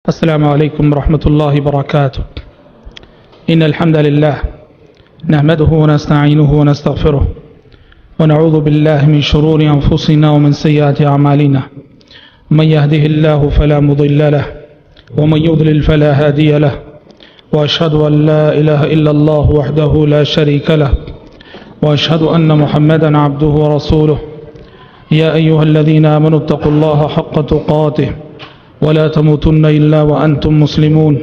السلام عليكم ورحمة الله وبركاته. إن الحمد لله نحمده ونستعينه ونستغفره ونعوذ بالله من شرور أنفسنا ومن سيئات أعمالنا. من يهده الله فلا مضل له ومن يضلل فلا هادي له، وأشهد أن لا إله إلا الله وحده لا شريك له، وأشهد أن محمدا عبده ورسوله. يا أيها الذين آمنوا اتقوا الله حق تقاته ولا تموتن إلا وأنتم مسلمون.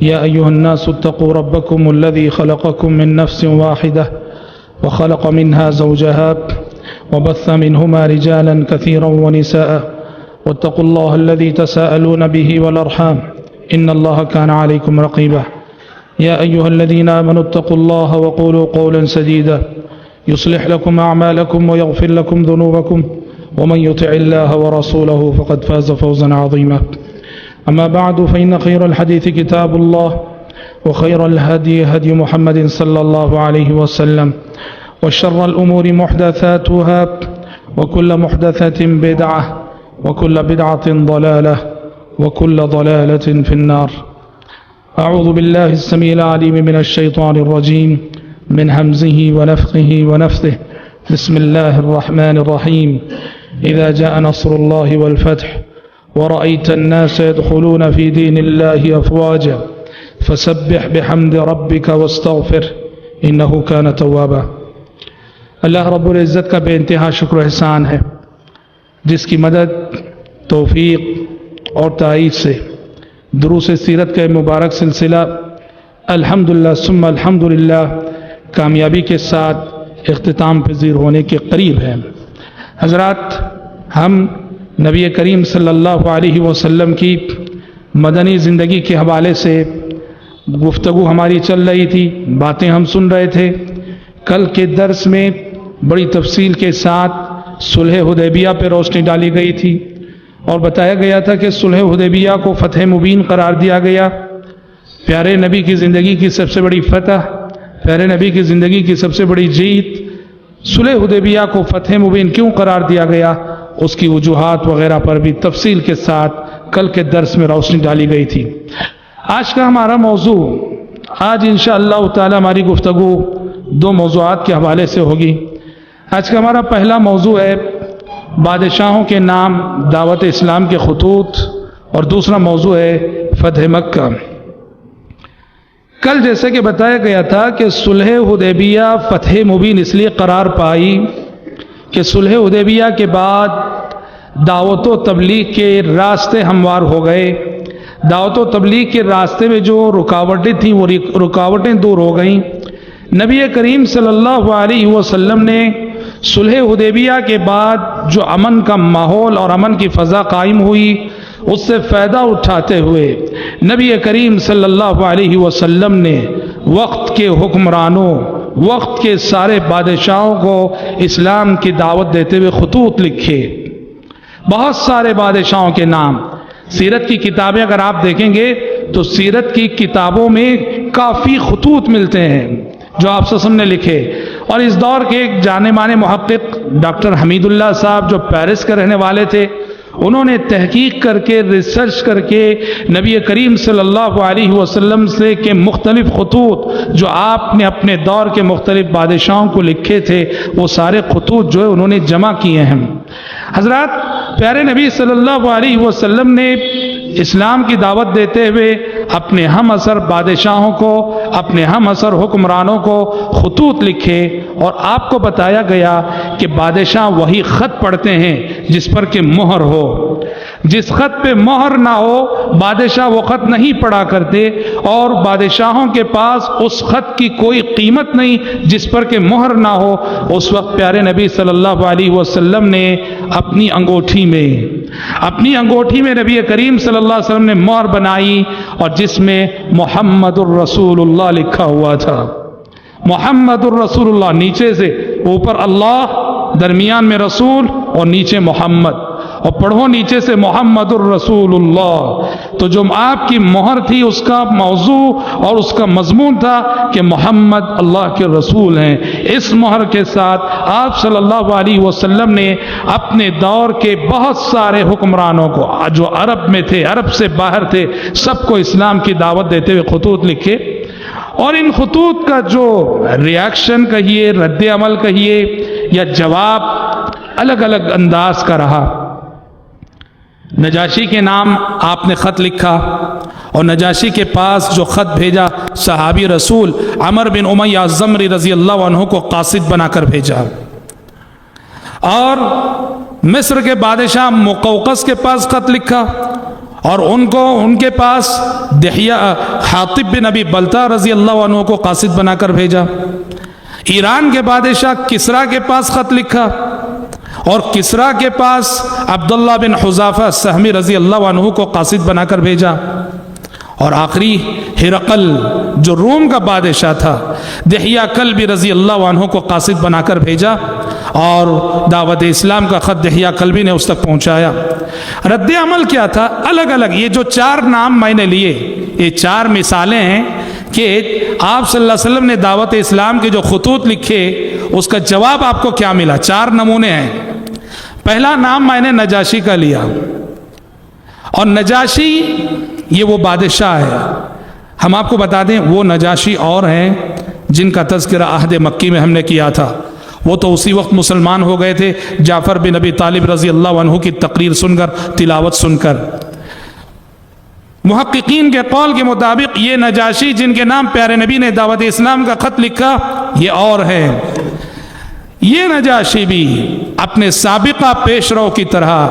يا أيها الناس اتقوا ربكم الذي خلقكم من نفس واحدة وخلق منها زوجها وبث منهما رجالا كثيرا ونساء، واتقوا الله الذي تساءلون به والأرحام إن الله كان عليكم رقيبا. يا أيها الذين آمنوا اتقوا الله وقولوا قولا سديدا يصلح لكم أعمالكم ويغفر لكم ذنوبكم، ومن يطع الله ورسوله فقد فاز فوزا عظيما. أما بعد، فإن خير الحديث كتاب الله، وخير الهدي هدي محمد صلى الله عليه وسلم، وشر الأمور محدثاتها، وكل محدثة بدعة، وكل بدعة ضلالة، وكل ضلالة في النار. أعوذ بالله السميع العليم من الشيطان الرجيم من همزه ونفخه ونفثه. بسم الله الرحمن الرحيم. إذا جاء نصر الله والفتح ورأيت الناس يدخلون في دين الله أفواجا فسبح بحمد ربك واستغفر إنه كان توابا. اللہ رب العزت کا بے انتہا شکر و احسان ہے، جس کی مدد، توفیق اور تائید سے دروس سیرت کا مبارک سلسلہ الحمدللہ ثم الحمدللہ کامیابی کے ساتھ اختتام پذیر ہونے کے قریب ہے. حضرات، ہم نبی کریم صلی اللہ علیہ وسلم کی مدنی زندگی کے حوالے سے گفتگو ہماری چل رہی تھی، باتیں ہم سن رہے تھے. کل کے درس میں بڑی تفصیل کے ساتھ صلح حدیبیہ پہ روشنی ڈالی گئی تھی اور بتایا گیا تھا کہ صلح حدیبیہ کو فتح مبین قرار دیا گیا. پیارے نبی کی زندگی کی سب سے بڑی فتح، پیارے نبی کی زندگی کی سب سے بڑی جیت، صلح حدیبیہ کو فتح مبین کیوں قرار دیا گیا، اس کی وجوہات وغیرہ پر بھی تفصیل کے ساتھ کل کے درس میں روشنی ڈالی گئی تھی. آج کا ہمارا موضوع، آج انشاءاللہ تعالی ہماری گفتگو دو موضوعات کے حوالے سے ہوگی. آج کا ہمارا پہلا موضوع ہے بادشاہوں کے نام، دعوت اسلام کے خطوط، اور دوسرا موضوع ہے فتح مکہ. کل جیسے کہ بتایا گیا تھا کہ صلح حدیبیہ فتح مبین اس لیے قرار پائی کہ صلح حدیبیہ کے بعد دعوت و تبلیغ کے راستے ہموار ہو گئے. دعوت و تبلیغ کے راستے میں جو رکاوٹیں تھیں وہ رکاوٹیں دور ہو گئیں. نبی کریم صلی اللہ علیہ وسلم نے صلح حدیبیہ کے بعد جو امن کا ماحول اور امن کی فضا قائم ہوئی، اس سے فائدہ اٹھاتے ہوئے نبی کریم صلی اللہ علیہ وسلم نے وقت کے حکمرانوں، وقت کے سارے بادشاہوں کو اسلام کی دعوت دیتے ہوئے خطوط لکھے. بہت سارے بادشاہوں کے نام سیرت کی کتابیں اگر آپ دیکھیں گے تو سیرت کی کتابوں میں کافی خطوط ملتے ہیں جو آپ وسلم نے لکھے. اور اس دور کے ایک جانے مانے محقق ڈاکٹر حمید اللہ صاحب جو پیرس کے رہنے والے تھے، انہوں نے تحقیق کر کے، ریسرچ کر کے نبی کریم صلی اللہ علیہ وسلم سے کے مختلف خطوط جو آپ نے اپنے دور کے مختلف بادشاہوں کو لکھے تھے، وہ سارے خطوط جو ہے انہوں نے جمع کیے ہیں. حضرات، پیارے نبی صلی اللہ علیہ وسلم نے اسلام کی دعوت دیتے ہوئے اپنے ہم اثر بادشاہوں کو، اپنے ہم اثر حکمرانوں کو خطوط لکھے، اور آپ کو بتایا گیا کہ بادشاہ وہی خط پڑھتے ہیں جس پر کہ مہر ہو. جس خط پہ مہر نہ ہو بادشاہ وہ خط نہیں پڑھا کرتے، اور بادشاہوں کے پاس اس خط کی کوئی قیمت نہیں جس پر کہ مہر نہ ہو. اس وقت پیارے نبی صلی اللہ علیہ وسلم نے اپنی انگوٹھی میں نبی کریم صلی اللہ علیہ وسلم نے مہر بنائی، اور جس میں محمد الرسول اللہ لکھا ہوا تھا. محمد الرسول اللہ، نیچے سے اوپر اللہ، درمیان میں رسول اور نیچے محمد. اور پڑھو نیچے سے محمد الرسول اللہ۔ تو جو آپ کی مہر تھی اس کا موضوع اور اس کا مضمون تھا کہ محمد اللہ کے رسول ہیں۔ اس مہر کے ساتھ آپ صلی اللہ علیہ وسلم نے اپنے دور کے بہت سارے حکمرانوں کو جو عرب میں تھے، عرب سے باہر تھے، سب کو اسلام کی دعوت دیتے ہوئے خطوط لکھے، اور ان خطوط کا جو ریاکشن کہیے، رد عمل کہیے یا جواب الگ الگ انداز کا رہا۔ نجاشی کے نام آپ نے خط لکھا اور نجاشی کے پاس جو خط بھیجا صحابی رسول عمر بن امیہ الزمری رضی اللہ عنہ کو قاصد بنا کر بھیجا، اور مصر کے بادشاہ مقوقس کے پاس خط لکھا اور ان کے پاس دحیہ حاطب بن ابی بلتہ رضی اللہ عنہ کو قاصد بنا کر بھیجا۔ ایران کے بادشاہ کسریٰ کے پاس خط لکھا اور کسریٰ کے پاس عبداللہ بن حذافہ السہمی رضی اللہ عنہ کو قاصد بنا کر بھیجا، اور آخری ہرقل جو روم کا بادشاہ تھا دحیہ کلبی رضی اللہ عنہ کو قاصد بنا کر بھیجا، اور دعوت اسلام کا خط دحیہ کلبی نے اس تک پہنچایا۔ رد عمل کیا تھا؟ الگ الگ یہ جو 4 نام میں نے لیے، یہ 4 مثالیں ہیں کہ آپ صلی اللہ علیہ وسلم نے دعوت اسلام کے جو خطوط لکھے اس کا جواب آپ کو کیا ملا۔ 4 نمونے ہیں۔ پہلا نام میں نے نجاشی کا لیا، اور نجاشی یہ وہ بادشاہ ہے، ہم آپ کو بتا دیں وہ نجاشی اور ہیں جن کا تذکرہ عہد مکی میں ہم نے کیا تھا، وہ تو اسی وقت مسلمان ہو گئے تھے جعفر بن ابی طالب رضی اللہ عنہ کی تقریر سن کر، تلاوت سن کر۔ محققین کے قول کے مطابق یہ نجاشی جن کے نام پیارے نبی نے دعوت اسلام کا خط لکھا یہ اور ہیں۔ یہ نجاشی بھی اپنے سابقہ پیش رو کی طرح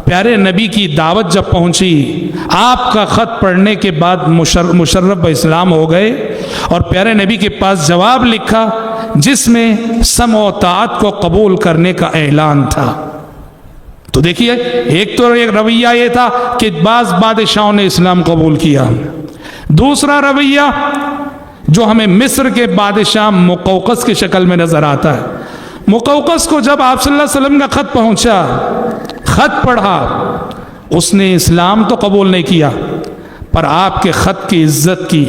پیارے نبی کی دعوت جب پہنچی، آپ کا خط پڑھنے کے بعد مشرف باسلام ہو گئے اور پیارے نبی کے پاس جواب لکھا جس میں سمع و طاعت کو قبول کرنے کا اعلان تھا۔ تو دیکھیے، ایک تو ایک رویہ یہ تھا کہ بعض بادشاہوں نے اسلام قبول کیا، دوسرا رویہ جو ہمیں مصر کے بادشاہ مقوقس کی شکل میں نظر آتا ہے۔ مقوقس کو جب آپ صلی اللہ علیہ وسلم کا خط پہنچا، خط پڑھا، اس نے اسلام تو قبول نہیں کیا پر آپ کے خط کی عزت کی،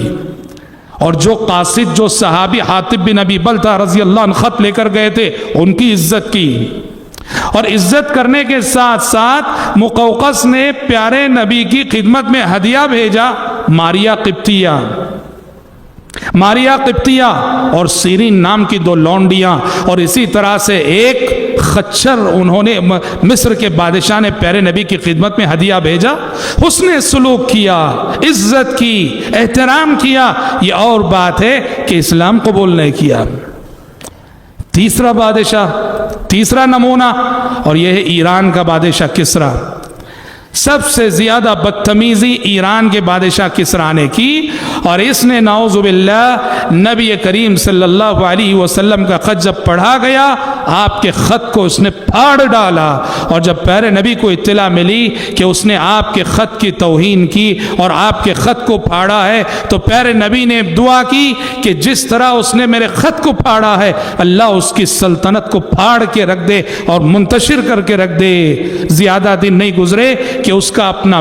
اور جو قاصد جو صحابی حاطب بن ابی بلتہ رضی اللہ عنہ خط لے کر گئے تھے ان کی عزت کی، اور عزت کرنے کے ساتھ ساتھ مقوقس نے پیارے نبی کی خدمت میں ہدیہ بھیجا، ماریا قبطیہ اور سیرین نام کی 2 لونڈیاں، اور اسی طرح سے ایک خچر انہوں نے مصر کے بادشاہ نے پیارے نبی کی خدمت میں ہدیہ بھیجا۔ حسن سلوک کیا، عزت کی، احترام کیا، یہ اور بات ہے کہ اسلام قبول نہیں کیا۔ تیسرا بادشاہ، تیسرا نمونہ، اور یہ ہے ایران کا بادشاہ کسریٰ۔ سب سے زیادہ بدتمیزی ایران کے بادشاہ کسریٰ نے کی، اور اس نے نعوذ باللہ نبی کریم صلی اللہ علیہ وسلم کا خط جب پڑھا گیا، آپ کے خط کو اس نے پھاڑ ڈالا، اور جب پیارے نبی کو اطلاع ملی کہ اس نے آپ کے خط کی توہین کی اور آپ کے خط کو پھاڑا ہے، تو پیارے نبی نے دعا کی کہ جس طرح اس نے میرے خط کو پھاڑا ہے اللہ اس کی سلطنت کو پھاڑ کے رکھ دے اور منتشر کر کے رکھ دے۔ زیادہ دن نہیں گزرے کہ اس کا اپنا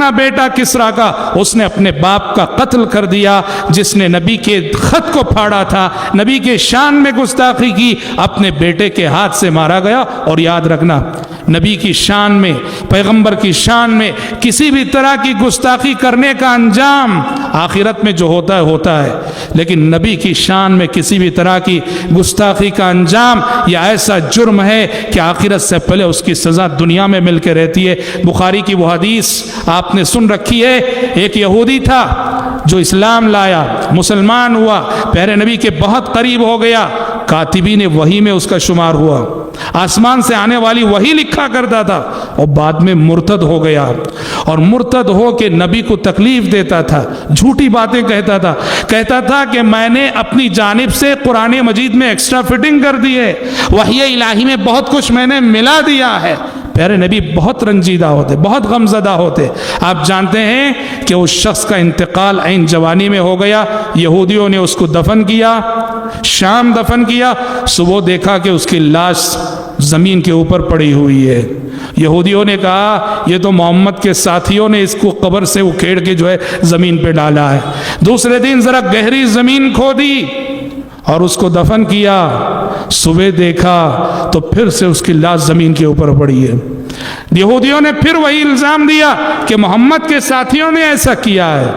بیٹا کسریٰ کا اس نے اپنے باپ کا قتل کر دیا، جس نے نبی کے خط کو پھاڑا تھا، نبی کے شان میں گستاخی کی، اپنے بیٹے کے ہاتھ سے مارا گیا۔ اور یاد رکھنا، نبی کی شان میں، پیغمبر کی شان میں کسی بھی طرح کی گستاخی کرنے کا انجام آخرت میں جو ہوتا ہے، لیکن نبی کی شان میں کسی بھی طرح کی گستاخی کا انجام یہ ایسا جرم ہے کہ آخرت سے پہلے اس کی سزا دنیا میں مل کے رہتی ہے۔ بخاری کی وہ حدیث آپ نے سن رکھی ہے، ایک یہودی تھا جو اسلام لایا، مسلمان ہوا، پیارے نبی کے بہت قریب ہو گیا، کاتبین وحی میں اس کا شمار ہوا، آسمان سے آنے والی وحی لکھا کرتا تھا، اور بعد میں مرتد ہو گیا، اور مرتد ہو کے نبی کو تکلیف دیتا تھا، جھوٹی باتیں کہتا تھا کہ میں نے اپنی جانب سے قرآن مجید میں ایکسٹرا فٹنگ کر دی ہے، وحی الہی میں بہت کچھ میں نے ملا دیا ہے۔ پیارے نبی بہت رنجیدہ ہوتے، بہت غمزدہ ہوتے۔ آپ جانتے ہیں کہ اس شخص کا انتقال عین جوانی میں ہو گیا، یہودیوں نے اس کو دفن کیا، شام دفن کیا، صبح دیکھا کہ اس کی لاش زمین کے اوپر پڑی ہوئی ہے۔ یہودیوں نے کہا یہ تو محمد کے ساتھیوں نے اس کو قبر سے اکھیڑ کے جو ہے زمین پہ ڈالا ہے۔ دوسرے دن ذرا گہری زمین کھودی اور اس کو دفن کیا، صبح دیکھا تو پھر سے اس کی لاش زمین کے اوپر پڑی ہے۔ یہودیوں نے پھر وہی الزام دیا کہ محمد کے ساتھیوں نے ایسا کیا ہے۔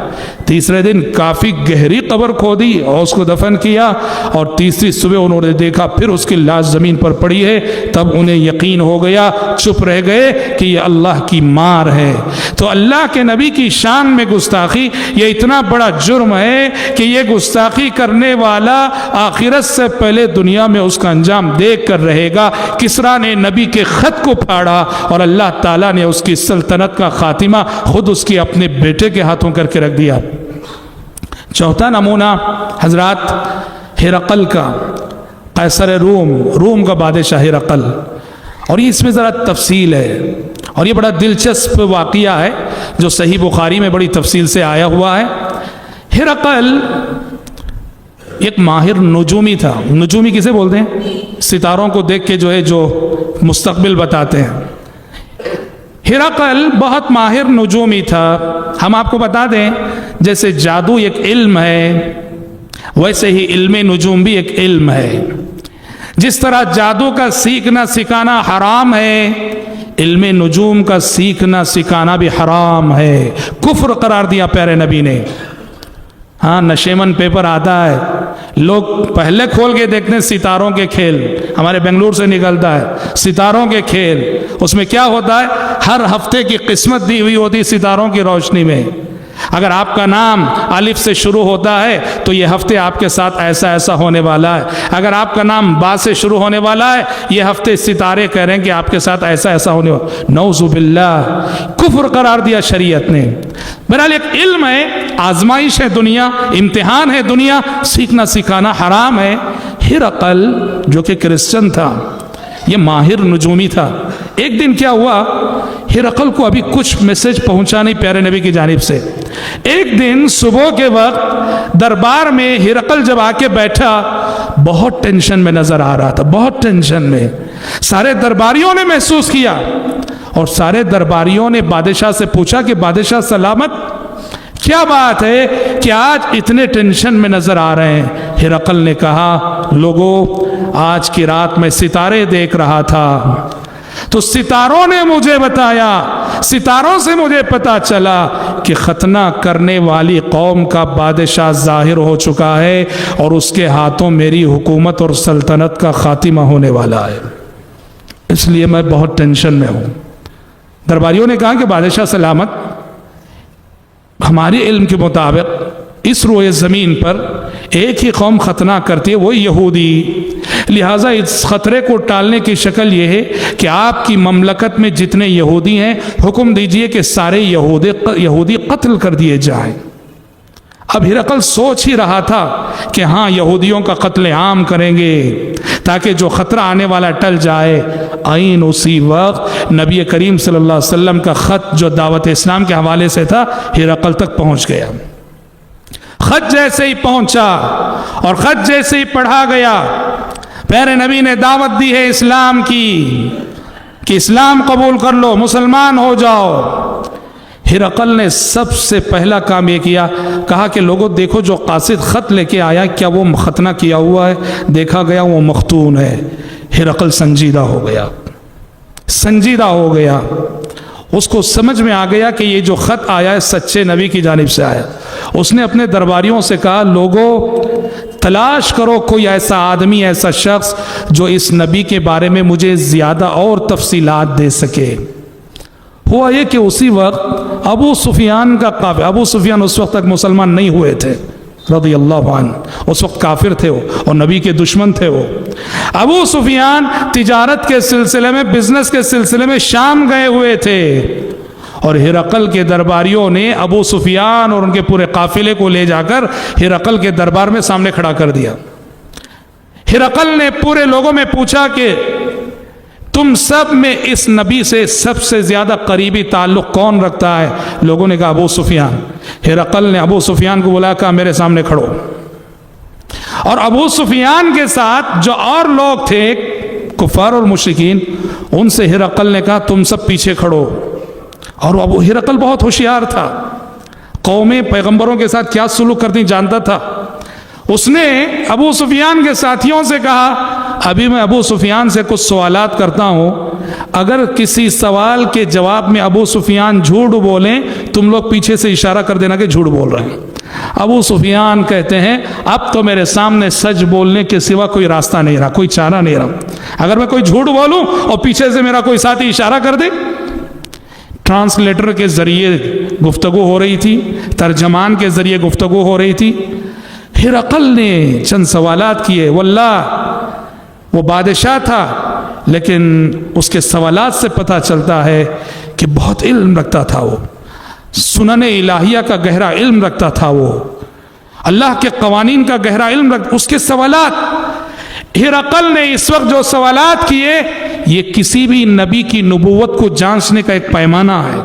تیسرے دن کافی گہری قبر کھودی اور اس کو دفن کیا، اور تیسری صبح انہوں نے دیکھا پھر اس کی لاش زمین پر پڑی ہے۔ تب انہیں یقین ہو گیا، چپ رہ گئے کہ یہ اللہ کی مار ہے۔ تو اللہ کے نبی کی شان میں گستاخی یہ اتنا بڑا جرم ہے کہ یہ گستاخی کرنے والا آخرت سے پہلے دنیا میں اس کا انجام دیکھ کر رہے گا۔ کسریٰ نے نبی کے خط کو پھاڑا اور اللہ تعالیٰ نے اس کی سلطنت کا خاتمہ خود اس کے اپنے بیٹے کے ہاتھوں کر کے رکھ دیا۔ چوتھا نمونہ حضرات ہرقل کا، قیصر روم کا بادشاہ ہرقل، اور یہ اس میں ذرا تفصیل ہے اور یہ بڑا دلچسپ واقعہ ہے جو صحیح بخاری میں بڑی تفصیل سے آیا ہوا ہے۔ ہرقل ایک ماہر نجومی تھا۔ نجومی کسے بولتے ہیں؟ ستاروں کو دیکھ کے جو ہے جو مستقبل بتاتے ہیں۔ ہرقل بہت ماہر نجومی تھا۔ ہم آپ کو بتا دیں جیسے جادو ایک علم ہے، ویسے ہی علم نجوم بھی ایک علم ہے۔ جس طرح جادو کا سیکھنا سکھانا حرام ہے، علم نجوم کا سیکھنا سکھانا بھی حرام ہے، کفر قرار دیا پیارے نبی نے۔ ہاں نشیمن پیپر آتا ہے، لوگ پہلے کھول کے دیکھتے ہیں ستاروں کے کھیل، ہمارے بنگلور سے نکلتا ہے ستاروں کے کھیل۔ اس میں کیا ہوتا ہے؟ ہر ہفتے کی قسمت دی ہوئی ہوتی ستاروں کی روشنی میں۔ اگر آپ کا نام الف سے شروع ہوتا ہے تو یہ ہفتے آپ کے ساتھ ایسا ایسا ہونے والا ہے۔ اگر آپ کا نام با سے شروع ہونے والا ہے، یہ ہفتے ستارے کہہ رہے ہیں کہ آپ کے ساتھ ایسا ایسا ہونے والا۔ نعوذ باللہ، کفر قرار دیا شریعت نے۔ بہرحال ایک علم ہے، آزمائش ہے دنیا، امتحان ہے دنیا، سیکھنا سکھانا حرام ہے۔ ہرقل جو کہ کرسچن تھا، یہ ماہر نجومی تھا۔ ایک دن کیا ہوا، ہرقل کو ابھی کچھ میسج پہنچا نہیں پیارے نبی کی جانب سے۔ ایک دن صبح کے وقت دربار میں ہرقل جب آ کے بیٹھا، بہت ٹینشن میں نظر آ رہا تھا، بہت ٹینشن میں۔ سارے درباریوں نے محسوس کیا اور سارے درباریوں نے بادشاہ سے پوچھا کہ بادشاہ سلامت، کیا بات ہے کہ آج اتنے ٹینشن میں نظر آ رہے ہیں؟ ہرقل نے کہا، لوگوں آج کی رات میں ستارے دیکھ رہا تھا تو ستاروں نے مجھے بتایا، ستاروں سے مجھے پتا چلا کہ ختنہ کرنے والی قوم کا بادشاہ ظاہر ہو چکا ہے اور اس کے ہاتھوں میری حکومت اور سلطنت کا خاتمہ ہونے والا ہے، اس لیے میں بہت ٹینشن میں ہوں۔ درباریوں نے کہا کہ بادشاہ سلامت، ہمارے علم کے مطابق اس روئے زمین پر ایک ہی قوم ختنہ کرتی ہے، وہ یہودی، لہٰذا اس خطرے کو ٹالنے کی شکل یہ ہے کہ آپ کی مملکت میں جتنے یہودی ہیں حکم دیجئے کہ سارے یہودی قتل کر دیے جائیں۔ اب ہرقل سوچ ہی رہا تھا کہ ہاں یہودیوں کا قتل عام کریں گے تاکہ جو خطرہ آنے والا ٹل جائے۔ عین اسی وقت نبی کریم صلی اللہ علیہ وسلم کا خط جو دعوت اسلام کے حوالے سے تھا ہرقل تک پہنچ گیا۔ خط جیسے ہی پہنچا اور خط جیسے ہی پڑھا گیا، پیارے نبی نے دعوت دی ہے اسلام کی کہ اسلام قبول کر لو، مسلمان ہو جاؤ۔ ہرقل نے سب سے پہلا کام یہ کیا، کہا کہ لوگوں دیکھو جو قاصد خط لے کے آیا کیا وہ ختنہ کیا ہوا ہے؟ دیکھا گیا وہ مختون ہے۔ ہرقل سنجیدہ ہو گیا، سنجیدہ ہو گیا، اس کو سمجھ میں آ گیا کہ یہ جو خط آیا ہے سچے نبی کی جانب سے آیا۔ اس نے اپنے درباریوں سے کہا، لوگوں تلاش کرو کوئی ایسا آدمی، ایسا شخص جو اس نبی کے بارے میں مجھے زیادہ اور تفصیلات دے سکے۔ ہوا یہ کہ اسی وقت ابو سفیان کا قافلہ، ابو سفیان اس وقت تک مسلمان نہیں ہوئے تھے رضی اللہ عنہ، اس وقت کافر تھے وہ اور نبی کے دشمن تھے وہ۔ ابو سفیان تجارت کے سلسلے میں، بزنس کے سلسلے میں شام گئے ہوئے تھے اور ہرقل کے درباریوں نے ابو سفیان اور ان کے پورے قافلے کو لے جا کر ہرقل کے دربار میں سامنے کھڑا کر دیا۔ ہرقل نے پورے لوگوں میں پوچھا کہ تم سب میں اس نبی سے سب سے زیادہ قریبی تعلق کون رکھتا ہے؟ لوگوں نے کہا ابو سفیان۔ ہرقل نے ابو سفیان کو بلایا، کہا میرے سامنے کھڑو، اور ابو سفیان کے ساتھ جو اور لوگ تھے کفار اور مشرکین، ان سے ہرقل نے کہا تم سب پیچھے کھڑو. اور ابو ہرقل بہت ہوشیار تھا، قومیں پیغمبروں کے ساتھ کیا سلوک کرتی جانتا تھا. اس نے ابو سفیان کے ساتھیوں سے کہا ابھی میں ابو سفیان سے کچھ سوالات کرتا ہوں، اگر کسی سوال کے جواب میں ابو سفیان جھوٹ بولیں تم لوگ پیچھے سے اشارہ کر دینا کہ جھوٹ بول رہے ہیں. ابو سفیان کہتے ہیں اب تو میرے سامنے سچ بولنے کے سوا کوئی راستہ نہیں رہا، کوئی چارہ نہیں رہا. اگر میں کوئی جھوٹ بولوں اور پیچھے سے میرا کوئی ساتھی اشارہ کر دے. ٹرانسلیٹر کے ذریعے گفتگو ہو رہی تھی، ترجمان کے ذریعے گفتگو ہو رہی تھی. ہرقل نے چند سوالات کیے. واللہ وہ بادشاہ تھا لیکن اس کے سوالات سے پتہ چلتا ہے کہ بہت علم رکھتا تھا. وہ سنن الہیہ کا گہرا علم رکھتا تھا، وہ اللہ کے قوانین کا گہرا علم رکھتا. اس کے سوالات، ہرقل نے اس وقت جو سوالات کیے یہ کسی بھی نبی کی نبوت کو جانچنے کا ایک پیمانہ ہے.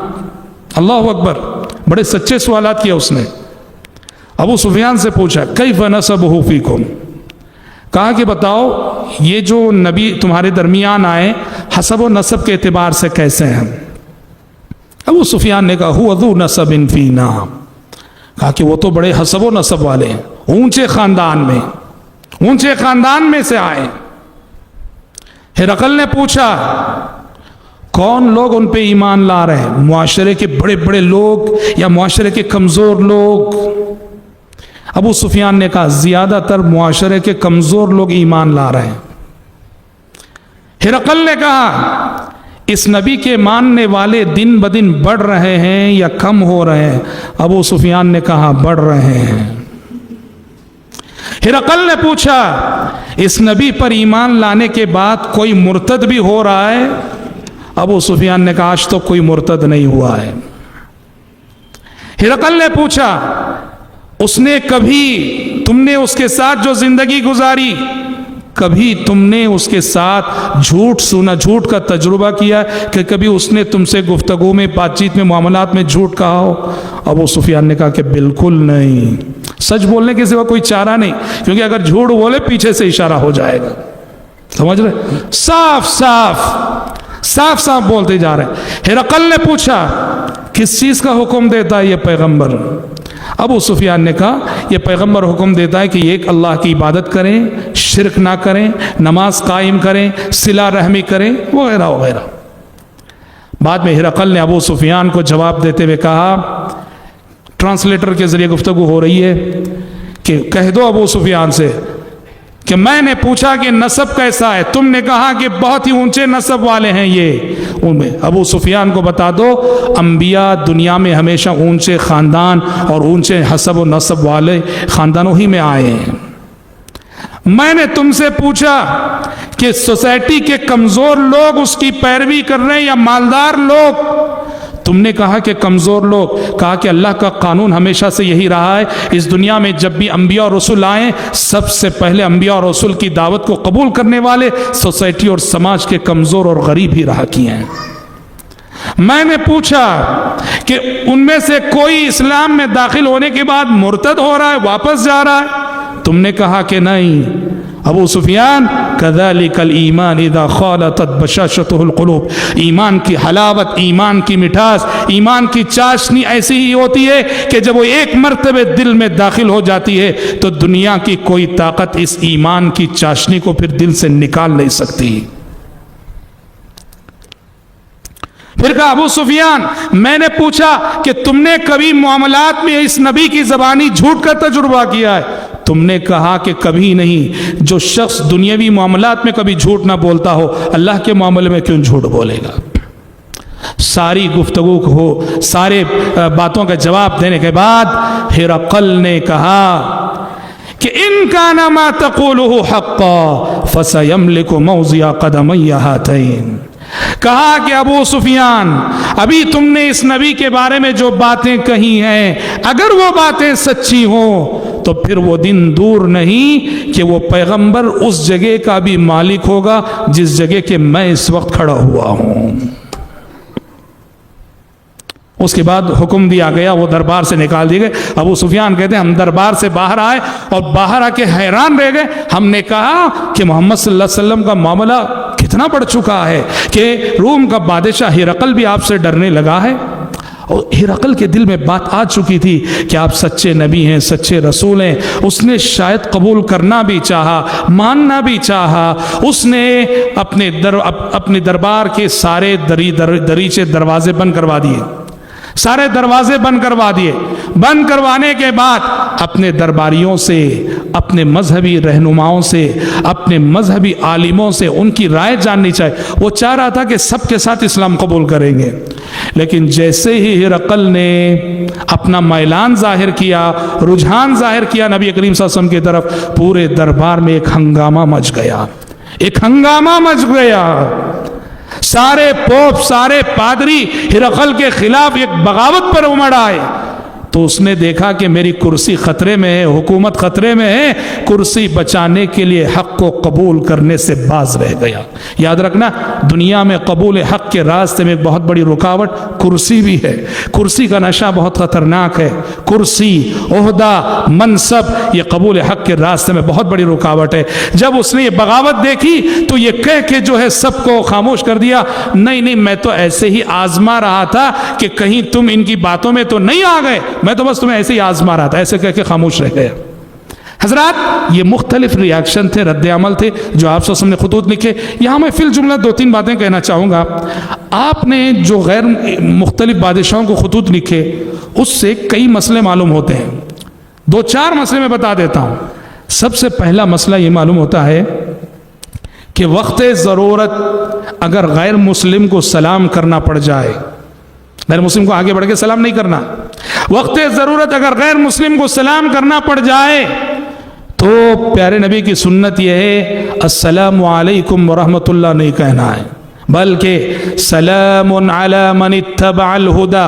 اللہ اکبر، بڑے سچے سوالات کیے اس نے. ابو سفیان سے پوچھا کیف نسبہ فیکم، کہا کہ بتاؤ یہ جو نبی تمہارے درمیان آئے حسب و نسب کے اعتبار سے کیسے ہیں. ابو سفیان نے کہا هو ذو نسب فینا، کہا کہ وہ تو بڑے حسب و نسب والے ہیں، اونچے خاندان میں سے آئے. ہرقل نے پوچھا کون لوگ ان پہ ایمان لا رہے ہیں، معاشرے کے بڑے بڑے لوگ یا معاشرے کے کمزور لوگ. ابو سفیان نے کہا زیادہ تر معاشرے کے کمزور لوگ ایمان لا رہے ہیں. ہرقل نے کہا اس نبی کے ماننے والے دن بدن بڑھ رہے ہیں یا کم ہو رہے ہیں. ابو سفیان نے کہا بڑھ رہے ہیں. ہرقل نے پوچھا اس نبی پر ایمان لانے کے بعد کوئی مرتد بھی ہو رہا ہے. ابو سفیان نے کہا آج تو کوئی مرتد نہیں ہوا ہے. ہرقل نے پوچھا اس نے کبھی تم نے اس کے ساتھ جو زندگی گزاری کبھی تم نے اس کے ساتھ جھوٹ سنا، جھوٹ کا تجربہ کیا کہ کبھی اس نے تم سے گفتگو میں، بات چیت میں، معاملات میں جھوٹ کہا ہو؟ ابو سفیان نے کہا کہ بالکل نہیں، سچ بولنے کے سوا کوئی چارہ نہیں، کیونکہ اگر جھوٹ بولے پیچھے سے اشارہ ہو جائے گا. سمجھ رہے؟ صاف صاف بولتے جا رہے ہیں. ہرقل نے پوچھا کس چیز کا حکم دیتا ہے یہ پیغمبر؟ ابو سفیان نے کہا یہ پیغمبر حکم دیتا ہے کہ ایک اللہ کی عبادت کریں، شرک نہ کریں، نماز قائم کریں، صلہ رحمی کریں، وغیرہ وغیرہ. بعد میں ہرقل نے ابو سفیان کو جواب دیتے ہوئے کہا، ٹرانسلیٹر کے ذریعے گفتگو ہو رہی ہے، کہ کہہ دو ابو سفیان سے کہ میں نے پوچھا کہ نسب کیسا ہے، تم نے کہا کہ بہت ہی اونچے نسب والے ہیں یہ. ابو سفیان کو بتا دو انبیاء دنیا میں ہمیشہ اونچے خاندان اور اونچے حسب و نسب والے خاندانوں ہی میں آئے ہیں. میں نے تم سے پوچھا کہ سوسائٹی کے کمزور لوگ اس کی پیروی کر رہے ہیں یا مالدار لوگ؟ تم نے کہا کہ کمزور لوگ. کہا کہ اللہ کا قانون ہمیشہ سے یہی رہا ہے، اس دنیا میں جب بھی انبیاء اور رسول آئیں سب سے پہلے انبیاء اور رسول کی دعوت کو قبول کرنے والے سوسائٹی اور سماج کے کمزور اور غریب ہی رہا کیے ہیں. میں نے پوچھا کہ ان میں سے کوئی اسلام میں داخل ہونے کے بعد مرتد ہو رہا ہے، واپس جا رہا ہے؟ تم نے کہا کہ نہیں. ابو سفیان کذالک الایمان اذا خالطت بشاشته القلوب، ایمان کی حلاوت، ایمان کی مٹھاس، ایمان کی چاشنی ایسی ہی ہوتی ہے کہ جب وہ ایک مرتبہ دل میں داخل ہو جاتی ہے تو دنیا کی کوئی طاقت اس ایمان کی چاشنی کو پھر دل سے نکال نہیں سکتی. پھر کہا ابو سفیان میں نے پوچھا کہ تم نے کبھی معاملات میں اس نبی کی زبانی جھوٹ کا تجربہ کیا ہے؟ تم نے کہا کہ کبھی نہیں. جو شخص دنیاوی معاملات میں کبھی جھوٹ نہ بولتا ہو اللہ کے معاملے میں کیوں جھوٹ بولے گا؟ ساری گفتگو کو، سارے باتوں کا جواب دینے کے بعد ہرقل نے کہا کہ ان کان ما تقوله حقا فسيملك موضع قدمي هاتين. کہا کہ ابو سفیان ابھی تم نے اس نبی کے بارے میں جو باتیں کہی ہیں اگر وہ باتیں سچی ہوں تو پھر وہ دن دور نہیں کہ وہ پیغمبر اس جگہ کا بھی مالک ہوگا جس جگہ کے میں اس وقت کھڑا ہوا ہوں. اس کے بعد حکم دیا گیا، وہ دربار سے نکال دیے گئے. ابو سفیان کہتے ہیں ہم دربار سے باہر آئے اور باہر آ کے حیران رہ گئے. ہم نے کہا کہ محمد صلی اللہ علیہ وسلم کا معاملہ کتنا بڑھ چکا ہے کہ روم کا بادشاہ ہرقل بھی آپ سے ڈرنے لگا ہے، اور ہرقل کے دل میں بات آ چکی تھی کہ آپ سچے نبی ہیں، سچے رسول ہیں۔ اس نے شاید قبول کرنا بھی چاہا، ماننا بھی چاہا۔ اس نے اپنے دربار کے سارے دریچے دروازے بند کروا دیے، سارے دروازے بند کروا دیے۔ بند کروانے کے بعد اپنے درباریوں سے، اپنے مذہبی رہنماؤں سے، اپنے مذہبی عالموں سے ان کی رائے جاننی چاہیے۔ وہ چاہ رہا تھا کہ سب کے ساتھ اسلام قبول کریں گے، لیکن جیسے ہی ہرقل نے اپنا میلان ظاہر کیا، رجحان ظاہر کیا نبی کریم صلی اللہ علیہ وسلم کی طرف، پورے دربار میں ایک ہنگامہ مچ گیا، ایک ہنگامہ مچ گیا۔ سارے پوپ، سارے پادری ہرقل کے خلاف ایک بغاوت پر امڑ آئے۔ تو اس نے دیکھا کہ میری کرسی خطرے میں ہے، حکومت خطرے میں ہے، کرسی بچانے کے لیے حق کو قبول کرنے سے باز رہ گیا۔ یاد رکھنا، دنیا میں قبول حق کے راستے میں ایک بہت بڑی رکاوٹ کرسی بھی ہے۔ کرسی کا نشہ بہت خطرناک ہے۔ کرسی، عہدہ، منصب، یہ قبول حق کے راستے میں بہت بڑی رکاوٹ ہے۔ جب اس نے یہ بغاوت دیکھی تو یہ کہہ کے جو ہے سب کو خاموش کر دیا، نہیں میں تو ایسے ہی آزما رہا تھا کہ کہیں تم ان کی باتوں میں تو نہیں آ گئے، میں تو بس تمہیں ایسے ہی آزما رہا تھا، ایسے کہہ کے خاموش رہ گیا۔ حضرات، یہ مختلف ریاکشن تھے، رد عمل تھے جو آپ صلی اللہ علیہ وسلم نے خطوط لکھے۔ یہاں میں فی الجملہ 2-3 باتیں کہنا چاہوں گا۔ آپ نے جو غیر مختلف بادشاہوں کو خطوط لکھے، اس سے کئی مسئلے معلوم ہوتے ہیں۔ 2-4 مسئلے میں بتا دیتا ہوں۔ سب سے پہلا مسئلہ یہ معلوم ہوتا ہے کہ وقت ضرورت اگر غیر مسلم کو سلام کرنا پڑ جائے، غیر مسلم کو آگے بڑھ کے سلام نہیں کرنا، وقت ضرورت اگر غیر مسلم کو سلام کرنا پڑ جائے تو پیارے نبی کی سنت یہ ہے السلام علیکم ورحمۃ اللہ نہیں کہنا ہے، بلکہ سلام علی من اتبع الہدی۔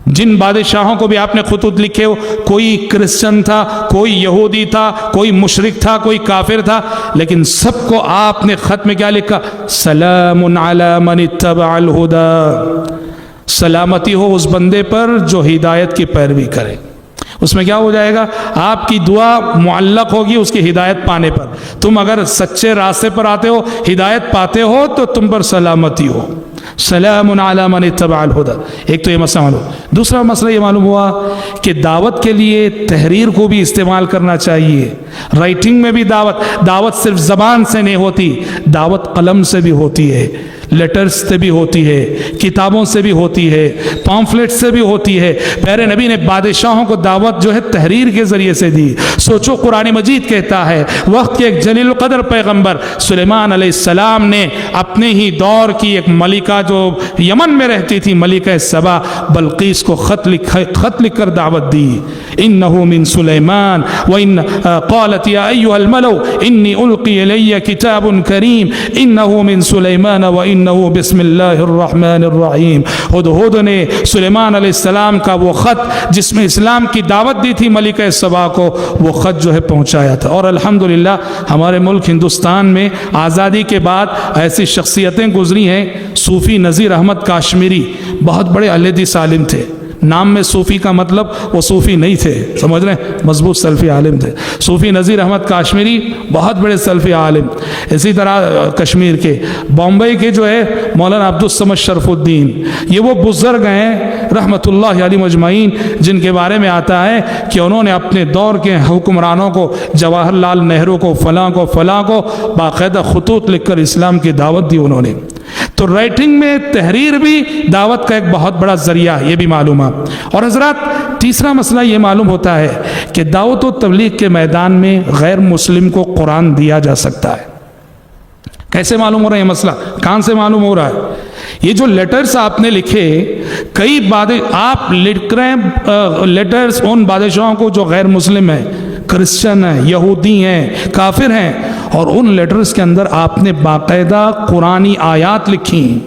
جن بادشاہوں کو بھی آپ نے خطوط لکھے ہو، کوئی کرسچن تھا، کوئی یہودی تھا، کوئی مشرک تھا، کوئی کافر تھا، لیکن سب کو آپ نے خط میں کیا لکھا؟ سلام علی من اتبع الہدی۔ سلامتی ہو اس بندے پر جو ہدایت کی پیروی کرے۔ اس میں کیا ہو جائے گا؟ آپ کی دعا معلق ہوگی اس کی ہدایت پانے پر۔ تم اگر سچے راستے پر آتے ہو، ہدایت پاتے ہو، تو تم پر سلامتی ہو۔ سلام علی من اتبع الہدی۔ ایک تو یہ مسئلہ معلوم۔ دوسرا مسئلہ یہ معلوم ہوا کہ دعوت کے لیے تحریر کو بھی استعمال کرنا چاہیے۔ رائٹنگ میں بھی دعوت صرف زبان سے نہیں ہوتی، دعوت قلم سے بھی ہوتی ہے، لیٹرز سے بھی ہوتی ہے، کتابوں سے بھی ہوتی ہے، پامفلیٹ سے بھی ہوتی ہے۔ پیارے نبی نے بادشاہوں کو دعوت جو ہے تحریر کے ذریعے سے دی۔ سوچو، قرآن مجید کہتا ہے وقت کے ایک جلیل القدر پیغمبر سلیمان علیہ السلام نے اپنے ہی دور کی ایک ملکہ جو یمن میں رہتی تھی، ملکہ سبا بلقیس کو خط لکھ کر دعوت دی۔ انہ من سلیمان قالت یا ایھا الملؤ انی القی الی کتاب کریم انہ من سلیمان انہو بسم اللہ الرحمن الرحیم۔ ہدہد نے سلیمان علیہ السلام کا وہ خط جس میں اسلام کی دعوت دی تھی ملکہ سبا کو، وہ خط جو ہے پہنچایا تھا۔ اور الحمدللہ ہمارے ملک ہندوستان میں آزادی کے بعد ایسی شخصیتیں گزری ہیں۔ صوفی نذیر احمد کاشمیری بہت بڑے اہل حدیث عالم تھے۔ نام میں صوفی کا مطلب وہ صوفی نہیں تھے، سمجھ رہے ہیں، مضبوط سلفی عالم تھے۔ صوفی نذیر احمد کاشمیری بہت بڑے سلفی عالم۔ اسی طرح کشمیر کے، بامبئی کے جو ہے مولانا عبدالصمد شرف الدین، یہ وہ بزرگ ہیں رحمۃ اللہ علیہ مجمعین جن کے بارے میں آتا ہے کہ انہوں نے اپنے دور کے حکمرانوں کو، جواہر لال نہرو کو، فلاں کو باقاعدہ خطوط لکھ کر اسلام کی دعوت دی انہوں نے۔ تو رائٹنگ میں تحریر بھی دعوت کا ایک بہت بڑا ذریعہ، یہ بھی معلوم ہے۔ اور حضرات، تیسرا مسئلہ یہ معلوم ہوتا ہے کہ دعوت و تبلیغ کے میدان میں غیر مسلم کو قرآن دیا جا سکتا ہے۔ کیسے معلوم ہو رہا ہے یہ مسئلہ؟ کہاں سے معلوم ہو رہا ہے؟ یہ جو لیٹرز آپ نے لکھے، کئی آپ لکھ رہے ہیں لیٹرز ان بادشاہوں کو جو غیر مسلم ہیں، کرسچن ہیں، یہودی ہیں، کافر ہیں، اور ان لیٹرز کے اندر آپ نے باقاعدہ قرآنی آیات لکھی،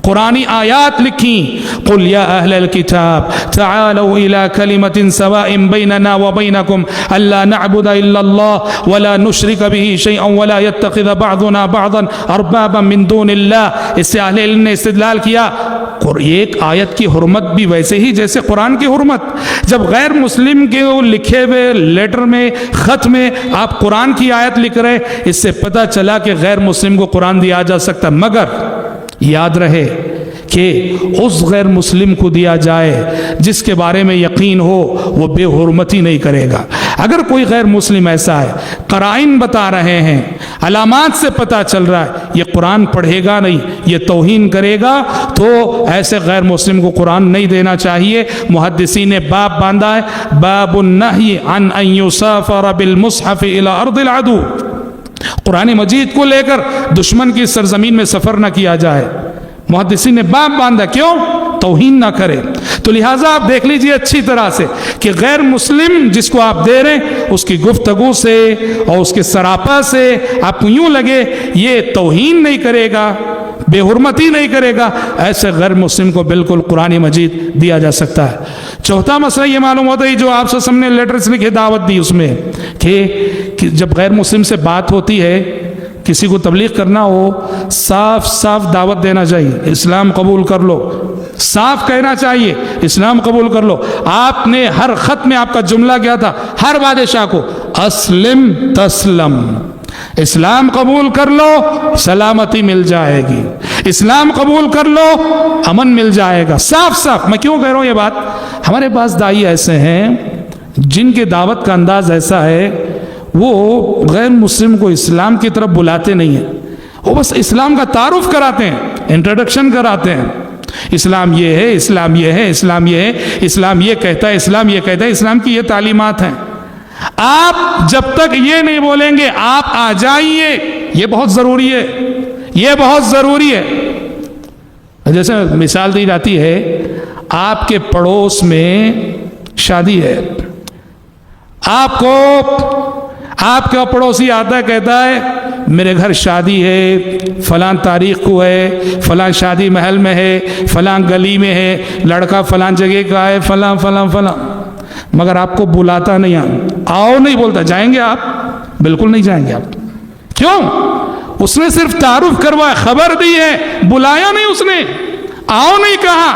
قرآنی آیات لکھیں، قل یا اہل الکتاب تعالوا الى کلمۃ سواء بیننا وبینکم الا نعبد الا اللہ ولا نشرک به شیئا ولا يتخذ بعضنا بعضا اربابا من دون اللہ۔ اس سے اہل علم نے استدلال کیا ایک آیت کی حرمت بھی ویسے ہی جیسے قرآن کی حرمت۔ جب غیر مسلم کے لکھے ہوئے لیٹر میں، خط میں آپ قرآن کی آیت لکھ رہے، اس سے پتہ چلا کہ غیر مسلم کو قرآن دیا جا سکتا، مگر یاد رہے کہ اس غیر مسلم کو دیا جائے جس کے بارے میں یقین ہو وہ بے حرمتی نہیں کرے گا۔ اگر کوئی غیر مسلم ایسا ہے، قرائن بتا رہے ہیں، علامات سے پتہ چل رہا ہے یہ قرآن پڑھے گا نہیں، یہ توہین کرے گا، تو ایسے غیر مسلم کو قرآن نہیں دینا چاہیے۔ محدثین نے باب باندھا ہے، باب النہی عن ان یسافر بالمصحف الى ارض العدو، قرآن مجید کو لے کر دشمن کی سرزمین میں سفر نہ کیا جائے۔ محدثین نے باب باندھا، کیوں؟ توہین نہ کرے۔ تو لہٰذا آپ دیکھ لیجئے اچھی طرح سے کہ غیر مسلم جس کو آپ دے رہے ہیں اس کی گفتگو سے اور اس کے سراپا سے آپ کو یوں لگے یہ توہین نہیں کرے گا، بے حرمتی نہیں کرے گا، ایسے غیر مسلم کو بالکل قرآن مجید دیا جا سکتا ہے۔ چوتھا مسئلہ یہ معلوم ہوتا ہے جو آپ سے سامنے لیٹرز لکھے دعوت دی اس میں کہ جب غیر مسلم سے بات ہوتی ہے، کسی کو تبلیغ کرنا ہو، صاف صاف دعوت دینا چاہیے، اسلام قبول کر لو، صاف کہنا چاہیے اسلام قبول کر لو۔ آپ نے ہر خط میں آپ کا جملہ کیا تھا؟ ہر بادشاہ کو اسلم تسلم، اسلام قبول کر لو سلامتی مل جائے گی، اسلام قبول کر لو امن مل جائے گا۔ صاف صاف میں کیوں کہہ رہا ہوں یہ بات؟ ہمارے پاس داعی ایسے ہیں جن کے دعوت کا انداز ایسا ہے، وہ غیر مسلم کو اسلام کی طرف بلاتے نہیں ہیں، وہ بس اسلام کا تعارف کراتے ہیں، انٹروڈکشن کراتے ہیں، اسلام یہ ہے، اسلام یہ ہے، اسلام یہ ہے، اسلام یہ کہتا ہے، اسلام یہ کہتا ہے، اسلام کی یہ تعلیمات ہیں۔ آپ جب تک یہ نہیں بولیں گے آپ آ جائیے، یہ بہت ضروری ہے، یہ بہت ضروری ہے۔ جیسے مثال دی جاتی ہے، آپ کے پڑوس میں شادی ہے، آپ کا پڑوسی آتا ہے کہتا ہے میرے گھر شادی ہے، فلاں تاریخ کو ہے، فلاں شادی محل میں ہے، فلاں گلی میں ہے، لڑکا فلاں جگہ کا ہے، فلاں فلاں فلاں، مگر آپ کو بلاتا نہیں، آؤ نہیں بولتا۔ جائیں گے آپ؟ بالکل نہیں جائیں گے آپ۔ کیوں؟ اس نے صرف تعارف کروایا، خبر دی ہے، بلایا نہیں، اس نے آؤ نہیں کہا۔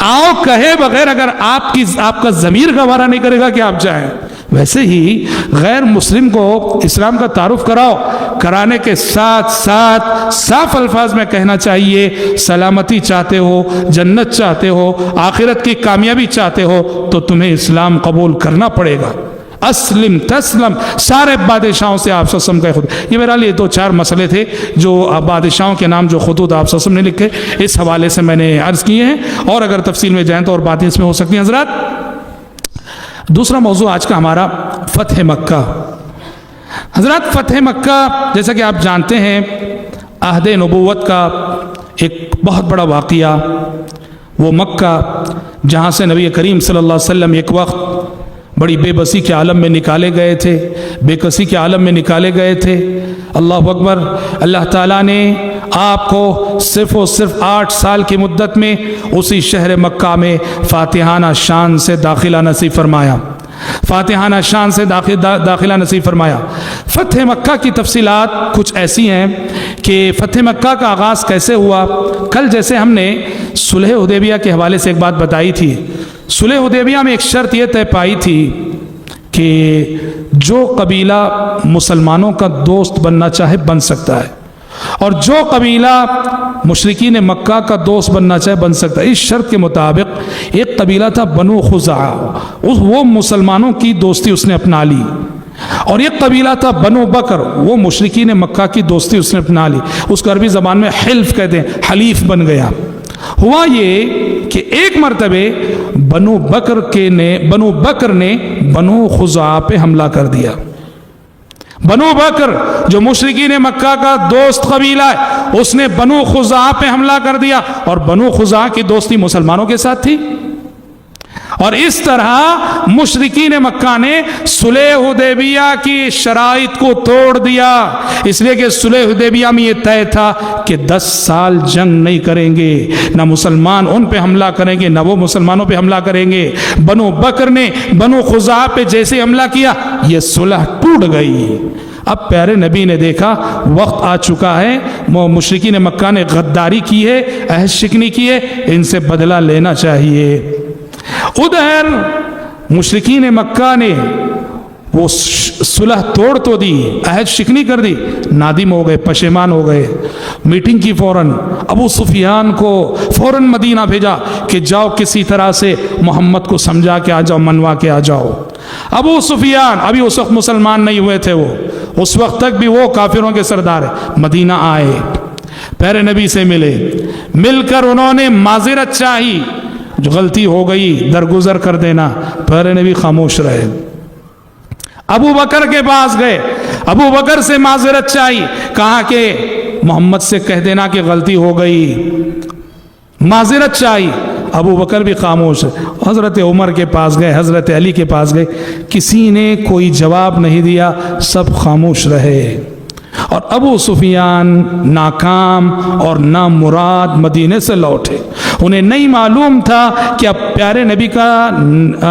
آؤ کہے بغیر اگر آپ کا ضمیر گوارا نہیں کرے گا کہ آپ جائیں، ویسے ہی غیر مسلم کو اسلام کا تعارف کراؤ، کرانے کے ساتھ ساتھ صاف الفاظ میں کہنا چاہیے سلامتی چاہتے ہو، جنت چاہتے ہو، آخرت کی کامیابی چاہتے ہو تو تمہیں اسلام قبول کرنا پڑے گا۔ اسلم تسلم، سارے بادشاہوں سے آپ وسلم کا خود، یہ میرا لیے 2-4 مسئلے تھے جو بادشاہوں کے نام جو خطوط آپ وسلم نے لکھے، اس حوالے سے میں نے عرض کیے ہیں، اور اگر تفصیل میں جائیں تو اور باتیں اس میں ہو سکتی ہیں۔ حضرات، دوسرا موضوع آج کا ہمارا فتح مکہ۔ حضرات، فتح مکہ جیسا کہ آپ جانتے ہیں عہد نبوت کا ایک بہت بڑا واقعہ، وہ مکہ جہاں سے نبی کریم صلی اللہ علیہ وسلم ایک وقت بڑی بے بسی کے عالم میں نکالے گئے تھے، بے کسی کے عالم میں نکالے گئے تھے۔ اللہ اکبر، اللہ تعالیٰ نے آپ کو صرف اور صرف 8 سال کی مدت میں اسی شہر مکہ میں فاتحانہ شان سے داخلہ نصیب فرمایا، فاتحانہ شان سے داخلہ نصیب فرمایا۔ فتح مکہ کی تفصیلات کچھ ایسی ہیں کہ فتح مکہ کا آغاز کیسے ہوا۔ کل جیسے ہم نے صلح حدیبیہ کے حوالے سے ایک بات بتائی تھی، صلح حدیبیہ میں ایک شرط یہ طے پائی تھی کہ جو قبیلہ مسلمانوں کا دوست بننا چاہے بن سکتا ہے، اور جو قبیلہ مشرکین مکہ کا دوست بننا چاہے بن سکتا ہے۔ اس شرط کے مطابق ایک قبیلہ تھا بنو خزاعہ، وہ مسلمانوں کی دوستی اس نے اپنا لی، اور ایک قبیلہ تھا بنو بکر، وہ مشرکین مکہ کی دوستی اس نے اپنا لی۔ اس کو عربی زبان میں حلف کہتے ہیں، حلیف بن گیا۔ ہوا یہ کہ ایک مرتبہ بنو بکر نے بنو خزاعہ پہ حملہ کر دیا۔ بنو بکر جو مشرکین مکہ کا دوست قبیلہ ہے، اس نے بنو خزاعہ پہ حملہ کر دیا، اور بنو خزاعہ کی دوستی مسلمانوں کے ساتھ تھی۔ اور اس طرح مشرکین مکہ نے صلح حدیبیہ کی شرائط کو توڑ دیا، اس لیے کہ صلح حدیبیہ میں یہ طے تھا کہ 10 سال جنگ نہیں کریں گے، نہ مسلمان ان پہ حملہ کریں گے نہ وہ مسلمانوں پہ حملہ کریں گے۔ بنو بکر نے بنو خزاعہ پہ جیسے حملہ کیا یہ صلح ٹوٹ گئی۔ اب پیارے نبی نے دیکھا وقت آ چکا ہے، مشرکین مکہ نے غداری کی ہے، عہد شکنی کی ہے، ان سے بدلہ لینا چاہیے۔ ادھر مشرکین مکہ نے وہ صلح توڑ تو دی، عہد شکنی کر دی، نادم ہو گئے، پشیمان ہو گئے۔ میٹنگ کی فوراً ابو سفیان کو فوراً مدینہ بھیجا کہ جاؤ کسی طرح سے محمد کو سمجھا کے آ جاؤ، منوا کے آ جاؤ۔ ابو سفیان ابھی اس وقت مسلمان نہیں ہوئے تھے، وہ اس وقت تک بھی وہ کافروں کے سردار ہیں، مدینہ آئے، پیارے نبی سے ملے، مل کر انہوں نے معذرت چاہی، جو غلطی ہو گئی درگزر کر دینا، پیارے نبی خاموش رہے۔ ابو بکر کے پاس گئے، ابو بکر سے معذرت چاہی، کہا کہ محمد سے کہہ دینا کہ غلطی ہو گئی، معذرت چاہی۔ ابو بکر بھی خاموش۔ حضرت عمر کے پاس گئے، حضرت علی کے پاس گئے، کسی نے کوئی جواب نہیں دیا، سب خاموش رہے۔ اور ابو سفیان ناکام اور نامراد مدینے سے لوٹے۔ انہیں نہیں معلوم تھا کہ اب پیارے نبی کا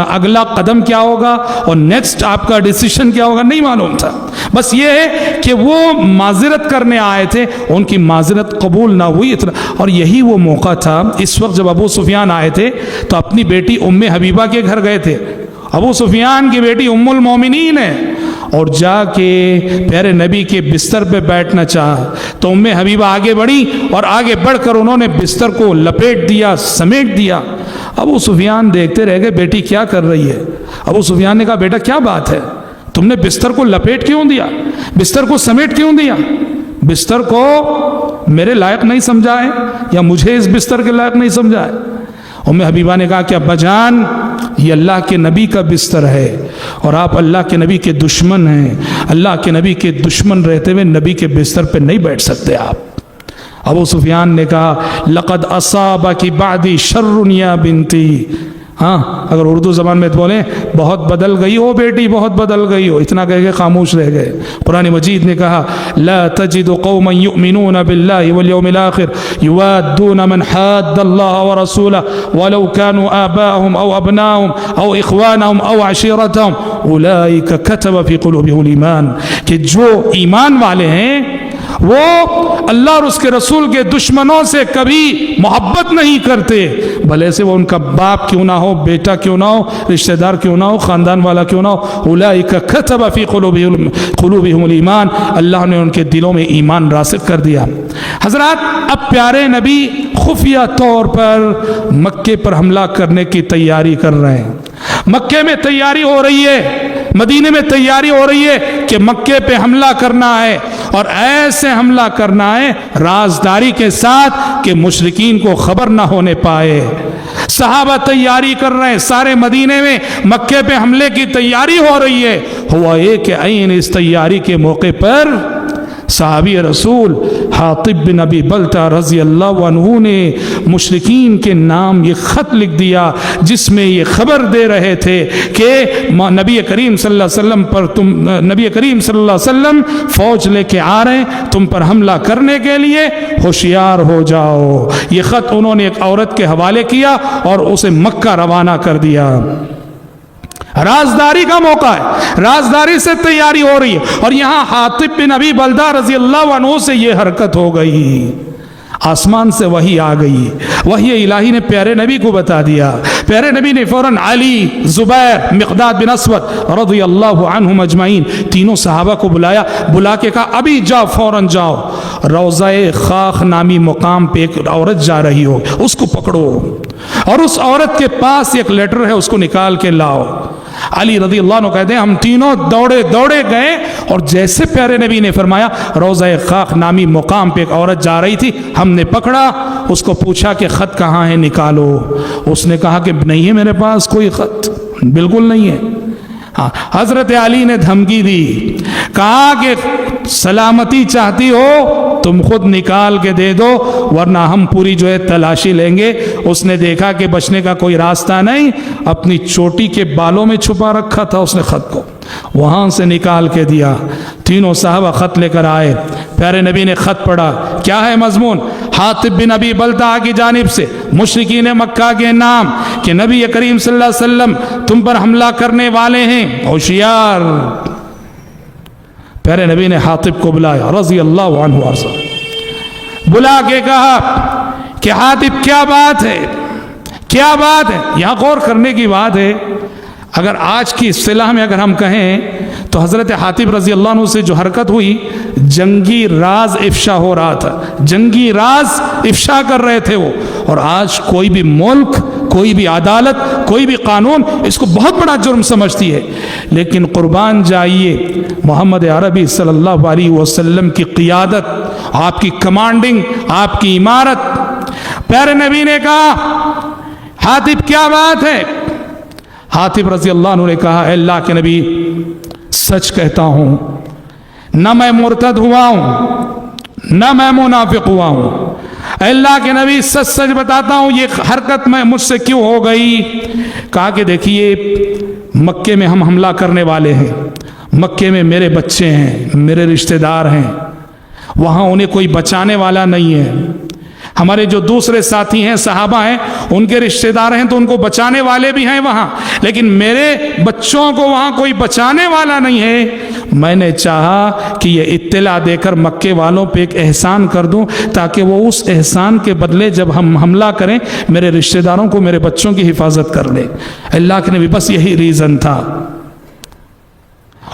اگلا قدم کیا ہوگا اور نیکسٹ آپ کا ڈیسیشن کیا ہوگا، نہیں معلوم تھا۔ بس یہ ہے کہ وہ معذرت کرنے آئے تھے، ان کی معذرت قبول نہ ہوئی اتنا۔ اور یہی وہ موقع تھا، اس وقت جب ابو سفیان آئے تھے تو اپنی بیٹی ام حبیبہ کے گھر گئے تھے۔ ابو سفیان کی بیٹی ام المومنین ہے، اور جا کے پیارے نبی کے بستر پہ بیٹھنا چاہا تو ام حبیبہ آگے بڑھی، اور آگے بڑھ کر انہوں نے بستر کو لپیٹ دیا، سمیٹ دیا۔ ابو سفیان دیکھتے رہ گئے، بیٹی کیا کر رہی ہے؟ ابو سفیان نے کہا بیٹا کیا بات ہے، تم نے بستر کو لپیٹ کیوں دیا، بستر کو سمیٹ کیوں دیا؟ بستر کو میرے لائق نہیں سمجھا ہے یا مجھے اس بستر کے لائق نہیں سمجھا ہے؟ ام حبیبہ نے کہا کہ ابا جان یہ اللہ کے نبی کا بستر ہے اور آپ اللہ کے نبی کے دشمن ہیں، اللہ کے نبی کے دشمن رہتے ہوئے نبی کے بستر پہ نہیں بیٹھ سکتے آپ۔ ابو سفیان نے کہا لقد اصابکی بعدی شر یا بنتی، ہاں اگر اردو زبان میں بولیں بہت بدل گئی ہو بیٹی، بہت بدل گئی ہو، اتنا کہہ کے خاموش رہ گئے۔ قرآن مجید نے کہا لا تجد قوما یؤمنون باللہ والیوم الآخر یوادون من حاد اللہ ورسولہ ولو كانوا آباءهم او ابناءهم او اخوانهم او عشیرتهم اولئک کتب فی قلوبهم الایمان، کہ جو ایمان والے ہیں وہ اللہ اور اس کے رسول کے دشمنوں سے کبھی محبت نہیں کرتے، بھلے سے وہ ان کا باپ کیوں نہ ہو، بیٹا کیوں نہ ہو، رشتہ دار کیوں نہ ہو، خاندان والا کیوں نہ ہو۔ اولئک کتب فی قلوبہم الایمان، اللہ نے ان کے دلوں میں ایمان راسخ کر دیا۔ حضرات اب پیارے نبی خفیہ طور پر مکے پر حملہ کرنے کی تیاری کر رہے ہیں۔ مکے میں تیاری ہو رہی ہے، مدینے میں تیاری ہو رہی ہے کہ مکے پہ حملہ کرنا ہے، اور ایسے حملہ کرنا ہے رازداری کے ساتھ کہ مشرکین کو خبر نہ ہونے پائے۔ صحابہ تیاری کر رہے ہیں، سارے مدینے میں مکے پہ حملے کی تیاری ہو رہی ہے۔ ہوا یہ کہ عین اس تیاری کے موقع پر صحابی رسول حاطب بن ابی بلتہ رضی اللہ عنہ نے مشرکین کے نام یہ خط لکھ دیا، جس میں یہ خبر دے رہے تھے کہ نبی کریم صلی اللہ علیہ وسلم پر نبی کریم صلی اللہ علیہ وسلم فوج لے کے آ رہے ہیں تم پر حملہ کرنے کے لیے، ہوشیار ہو جاؤ۔ یہ خط انہوں نے ایک عورت کے حوالے کیا اور اسے مکہ روانہ کر دیا۔ رازداری کا موقع ہے، رازداری سے تیاری ہو رہی ہے، اور یہاں حاطب بن ابی بلتہ رضی اللہ عنہ سے یہ حرکت ہو گئی۔ آسمان سے وحی آ گئی، وحی الہی نے پیارے نبی کو بتا دیا۔ پیارے نبی نے فوراً علی، زبیر، مقداد بن اسود رضی اللہ عنہم اجمعین تینوں صحابہ کو بلا کے کہا ابھی جاؤ، فوراً جاؤ، روضہ خاخ نامی مقام پہ ایک عورت جا رہی ہو، اس کو پکڑو، اور اس عورت کے پاس ایک لیٹر ہے، اس کو نکال کے لاؤ۔ علی رضی اللہ عنہ کہتے ہیں ہم تینوں دوڑے گئے، اور جیسے پیارے نبی نے فرمایا روضہ خاخ نامی مقام پہ ایک عورت جا رہی تھی، ہم نے پکڑا، اس کو پوچھا کہ خط کہاں ہے، نکالو۔ اس نے کہا کہ نہیں ہے میرے پاس کوئی خط، بالکل نہیں ہے۔ حضرت علی نے دھمکی دی، کہا کہ سلامتی چاہتی ہو تم خود نکال کے دے دو، ورنہ ہم پوری جو ہے تلاشی لیں گے اس نے دیکھا کہ بچنے کا کوئی راستہ نہیں، اپنی چوٹی کے بالوں میں چھپا رکھا تھا اس نے خط کو، وہاں سے نکال کے دیا۔ تینوں صحابہ خط لے کر آئے، پیارے نبی نے خط پڑھا۔ کیا ہے مضمون؟ حاطب بن ابی بلتع کی جانب سے مشرکین مکہ کے نام کہ نبی کریم صلی اللہ علیہ وسلم تم پر حملہ کرنے والے ہیں، ہوشیار۔ پیارے نبی نے حاطب کو بلایا رضی اللہ عنہ وارضہ، بلا کے کہا کہ حاطب کیا بات ہے، کیا بات ہے؟ یہاں غور کرنے کی بات ہے، اگر آج کی اصطلاح میں اگر ہم کہیں تو حضرت حاطب رضی اللہ عنہ سے جو حرکت ہوئی، جنگی راز افشا ہو رہا تھا، جنگی راز افشا کر رہے تھے وہ۔ اور آج کوئی بھی ملک، کوئی بھی عدالت، کوئی بھی قانون اس کو بہت بڑا جرم سمجھتی ہے، لیکن قربان جائیے محمد عربی صلی اللہ علیہ وسلم کی قیادت، آپ کی کمانڈنگ، آپ کی عمارت۔ پیارے نبی نے کہا حاطب کیا بات ہے؟ حاطب رضی اللہ عنہ نے کہا اے اللہ کے نبی، سچ کہتا ہوں، نہ میں مرتد ہوا ہوں نہ میں منافق ہوا ہوں، اے اللہ کے نبی سچ سچ بتاتا ہوں یہ حرکت میں مجھ سے کیوں ہو گئی؟ کہا کہ دیکھیے مکے میں ہم حملہ کرنے والے ہیں، مکے میں میرے بچے ہیں، میرے رشتہ دار ہیں، وہاں انہیں کوئی بچانے والا نہیں ہے، ہمارے جو دوسرے ساتھی ہیں صحابہ ہیں ان کے رشتہ دار ہیں تو ان کو بچانے والے بھی ہیں وہاں، لیکن میرے بچوں کو وہاں کوئی بچانے والا نہیں ہے۔ میں نے چاہا کہ یہ اطلاع دے کر مکے والوں پہ ایک احسان کر دوں تاکہ وہ اس احسان کے بدلے جب ہم حملہ کریں میرے رشتہ داروں کو، میرے بچوں کی حفاظت کر لیں۔ اللہ کے نبی بس یہی ریزن تھا۔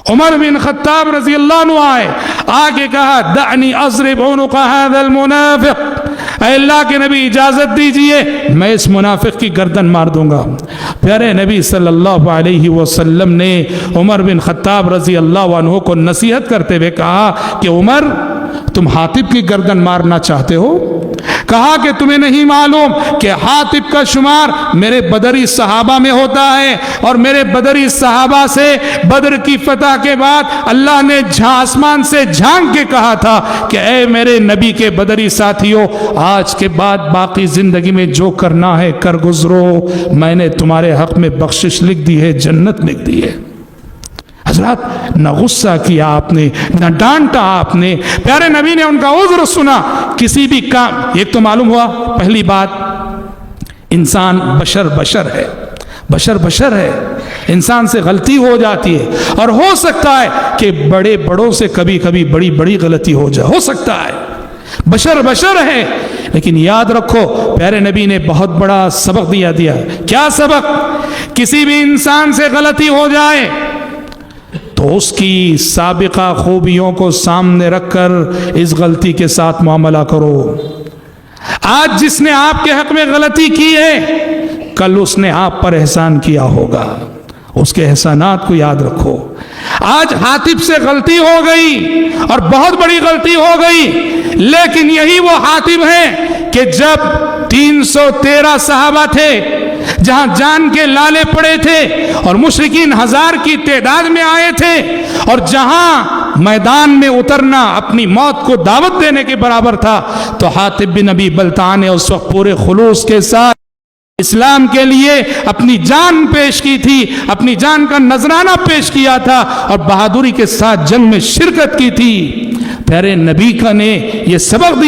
عمر بن خطاب رضی اللہ عنہ آئے، آگے کہا دعنی اضرب عنق هذا المنافق، اے اللہ کے نبی اجازت دیجئے میں اس منافق کی گردن مار دوں گا۔ پیارے نبی صلی اللہ علیہ وسلم نے عمر بن خطاب رضی اللہ عنہ کو نصیحت کرتے ہوئے کہا کہ عمر تم حاطب کی گردن مارنا چاہتے ہو؟ کہا کہ تمہیں نہیں معلوم کہ حاطب کا شمار میرے بدری صحابہ میں ہوتا ہے، اور میرے بدری صحابہ سے بدر کی فتح کے بعد اللہ نے آسمان سے جھانک کے کہا تھا کہ اے میرے نبی کے بدری ساتھیوں، آج کے بعد باقی زندگی میں جو کرنا ہے کر گزرو، میں نے تمہارے حق میں بخشش لکھ دی ہے، جنت لکھ دی ہے۔ حضرات نہ غصہ کیا آپ نے، نہ ڈانٹا آپ نے، پیارے نبی نے ان کا عذر سنا۔ کسی بھی کام، ایک تو معلوم ہوا پہلی بات انسان بشر ہے، بشر ہے، انسان سے غلطی ہو جاتی ہے، اور ہو سکتا ہے کہ بڑوں سے کبھی بڑی غلطی ہو جائے، ہو سکتا ہے، بشر ہے۔ لیکن یاد رکھو پیارے نبی نے بہت بڑا سبق دیا۔ کیا سبق؟ کسی بھی انسان سے غلطی ہو جائے تو اس کی سابقہ خوبیوں کو سامنے رکھ کر اس غلطی کے ساتھ معاملہ کرو۔ آج جس نے آپ کے حق میں غلطی کی ہے کل اس نے آپ پر احسان کیا ہوگا، اس کے احسانات کو یاد رکھو۔ آج حاطب سے غلطی ہو گئی اور بہت بڑی غلطی ہو گئی، لیکن یہی وہ حاطب ہیں کہ جب 313 صحابہ تھے، جہاں جان کے لالے پڑے تھے اور مشرکین 1000 کی تعداد میں آئے تھے، اور جہاں میدان میں اترنا اپنی موت کو دعوت دینے کے برابر تھا، تو حاطب بن ابی بلتع نے اس وقت پورے خلوص کے ساتھ اسلام کے لیے اپنی جان پیش کی تھی، اپنی جان کا نذرانہ پیش کیا تھا، اور بہادری کے ساتھ جنگ میں شرکت کی تھی۔ پیارے نبی کا نے یہ سبق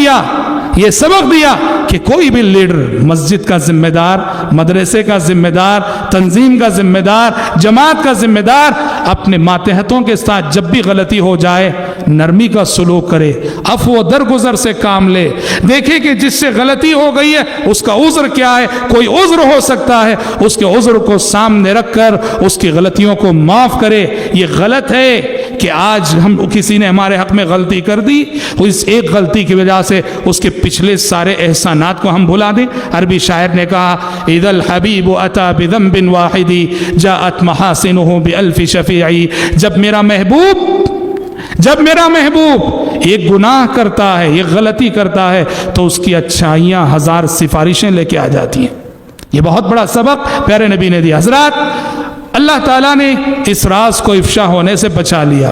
دیا کہ کوئی بھی لیڈر، مسجد کا ذمہ دار، مدرسے کا ذمہ دار، تنظیم کا ذمہ دار، جماعت کا ذمہ دار، اپنے ماتحتوں کے ساتھ جب بھی غلطی ہو جائے نرمی کا سلوک کرے، عفو و درگزر سے کام لے، دیکھے کہ جس سے غلطی ہو گئی ہے اس کا عذر کیا ہے، کوئی عذر ہو سکتا ہے، اس کے عذر کو سامنے رکھ کر اس کی غلطیوں کو معاف کرے۔ یہ غلط ہے کہ آج ہم کسی نے ہمارے حق میں غلطی کر دی، اس ایک غلطی کی وجہ سے اس کے پچھلے سارے احسانات کو ہم بھلا دیں۔ عربی شاعر نے کہا اذا الحبیب اتی بذنب واحد جاءت محاسنه بألف شفیع، جب میرا محبوب ایک گناہ کرتا ہے، ایک غلطی کرتا ہے تو اس کی اچھائیاں 1000 سفارشیں لے کے آ جاتی ہیں۔ یہ بہت بڑا سبق پیارے نبی نے دیا۔ حضرات اللہ تعالیٰ نے اس راز کو افشا ہونے سے بچا لیا۔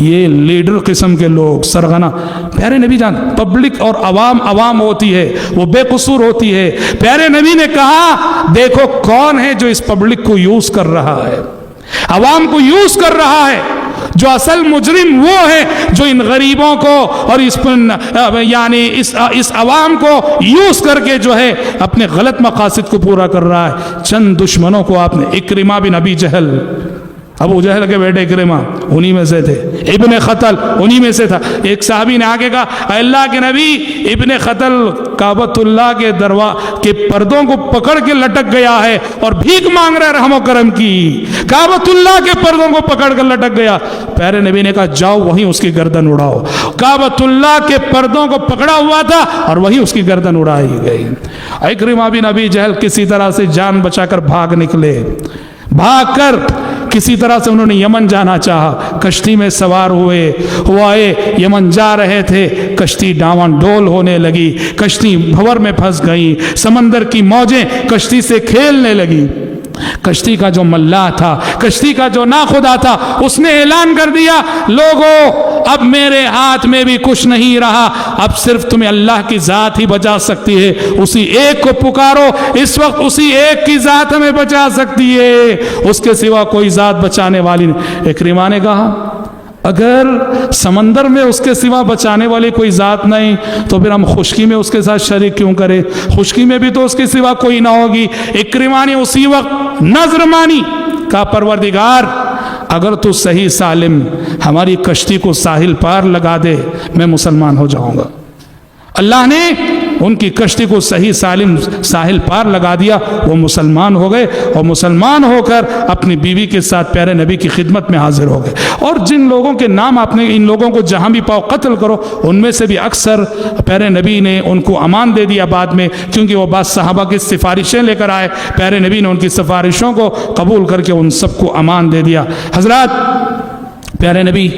یہ لیڈر قسم کے لوگ سرغنہ. پیارے نبی جان پبلک اور عوام ہوتی ہے وہ بے قصور ہوتی ہے. پیارے نبی نے کہا دیکھو کون ہے جو اس پبلک کو یوز کر رہا ہے, عوام کو یوز کر رہا ہے. جو اصل مجرم وہ ہے جو ان غریبوں کو اور اس عوام کو یوز کر کے جو ہے اپنے غلط مقاصد کو پورا کر رہا ہے. چند دشمنوں کو آپ نے, اکرمہ بن ابی جہل, ابو جہل کے بیٹے اکرمہ انہی میں سے تھے, ابن خطل انہی میں سے تھا. ایک صحابی نے آگے کہا اے اللہ کے نبی ابن خطل کعبۃ اللہ کے پردوں کو پکڑ کے لٹک گیا ہے اور بھیک مانگ رہا ہے رحم و کرم کی. کعبۃ اللہ کے پردوں کو پکڑ کر لٹک گیا. پیارے نبی نے کہا جاؤ وہیں اس کی گردن اڑاؤ. کعبۃ اللہ کے پردوں کو پکڑا ہوا تھا اور وہیں اس کی گردن اڑائی گئی. اکرمہ بن ابی جہل کسی طرح سے جان بچا کر بھاگ نکلے. بھاگ کر کسی طرح سے انہوں نے یمن جانا چاہا. کشتی میں سوار ہوئے یمن جا رہے تھے. کشتی ڈاوان ڈول ہونے لگی, کشتی بھور میں پھنس گئی, سمندر کی موجیں کشتی سے کھیلنے لگی. کشتی کا جو ملاح تھا, کشتی کا جو ناخدا تھا, اس نے اعلان کر دیا لوگوں اب میرے ہاتھ میں بھی کچھ نہیں رہا, اب صرف تمہیں اللہ کی ذات ہی بچا سکتی ہے. اسی ایک کو پکارو, اس وقت اسی ایک کی ذات ہمیں بچا سکتی ہے, اس کے سوا کوئی ذات بچانے والی نہیں. اکرمہ نے کہا اگر سمندر میں اس کے سوا بچانے والی کوئی ذات نہیں تو پھر ہم خشکی میں اس کے ساتھ شریک کیوں کریں؟ خشکی میں بھی تو اس کے سوا کوئی نہ ہوگی. اکرمہ نے اسی وقت نظر مانی, کہا پروردگار اگر تو صحیح سالم ہماری کشتی کو ساحل پار لگا دے میں مسلمان ہو جاؤں گا. اللہ نے ان کی کشتی کو صحیح سالم ساحل پار لگا دیا, وہ مسلمان ہو گئے اور مسلمان ہو کر اپنی بیوی کے ساتھ پیارے نبی کی خدمت میں حاضر ہو گئے. اور جن لوگوں کے نام آپ نے, ان لوگوں کو جہاں بھی پاؤ قتل کرو, ان میں سے بھی اکثر پیارے نبی نے ان کو امان دے دیا بعد میں, کیونکہ وہ بعض صحابہ کی سفارشیں لے کر آئے. پیارے نبی نے ان کی سفارشوں کو قبول کر کے ان سب کو امان دے دیا. حضرات پیارے نبی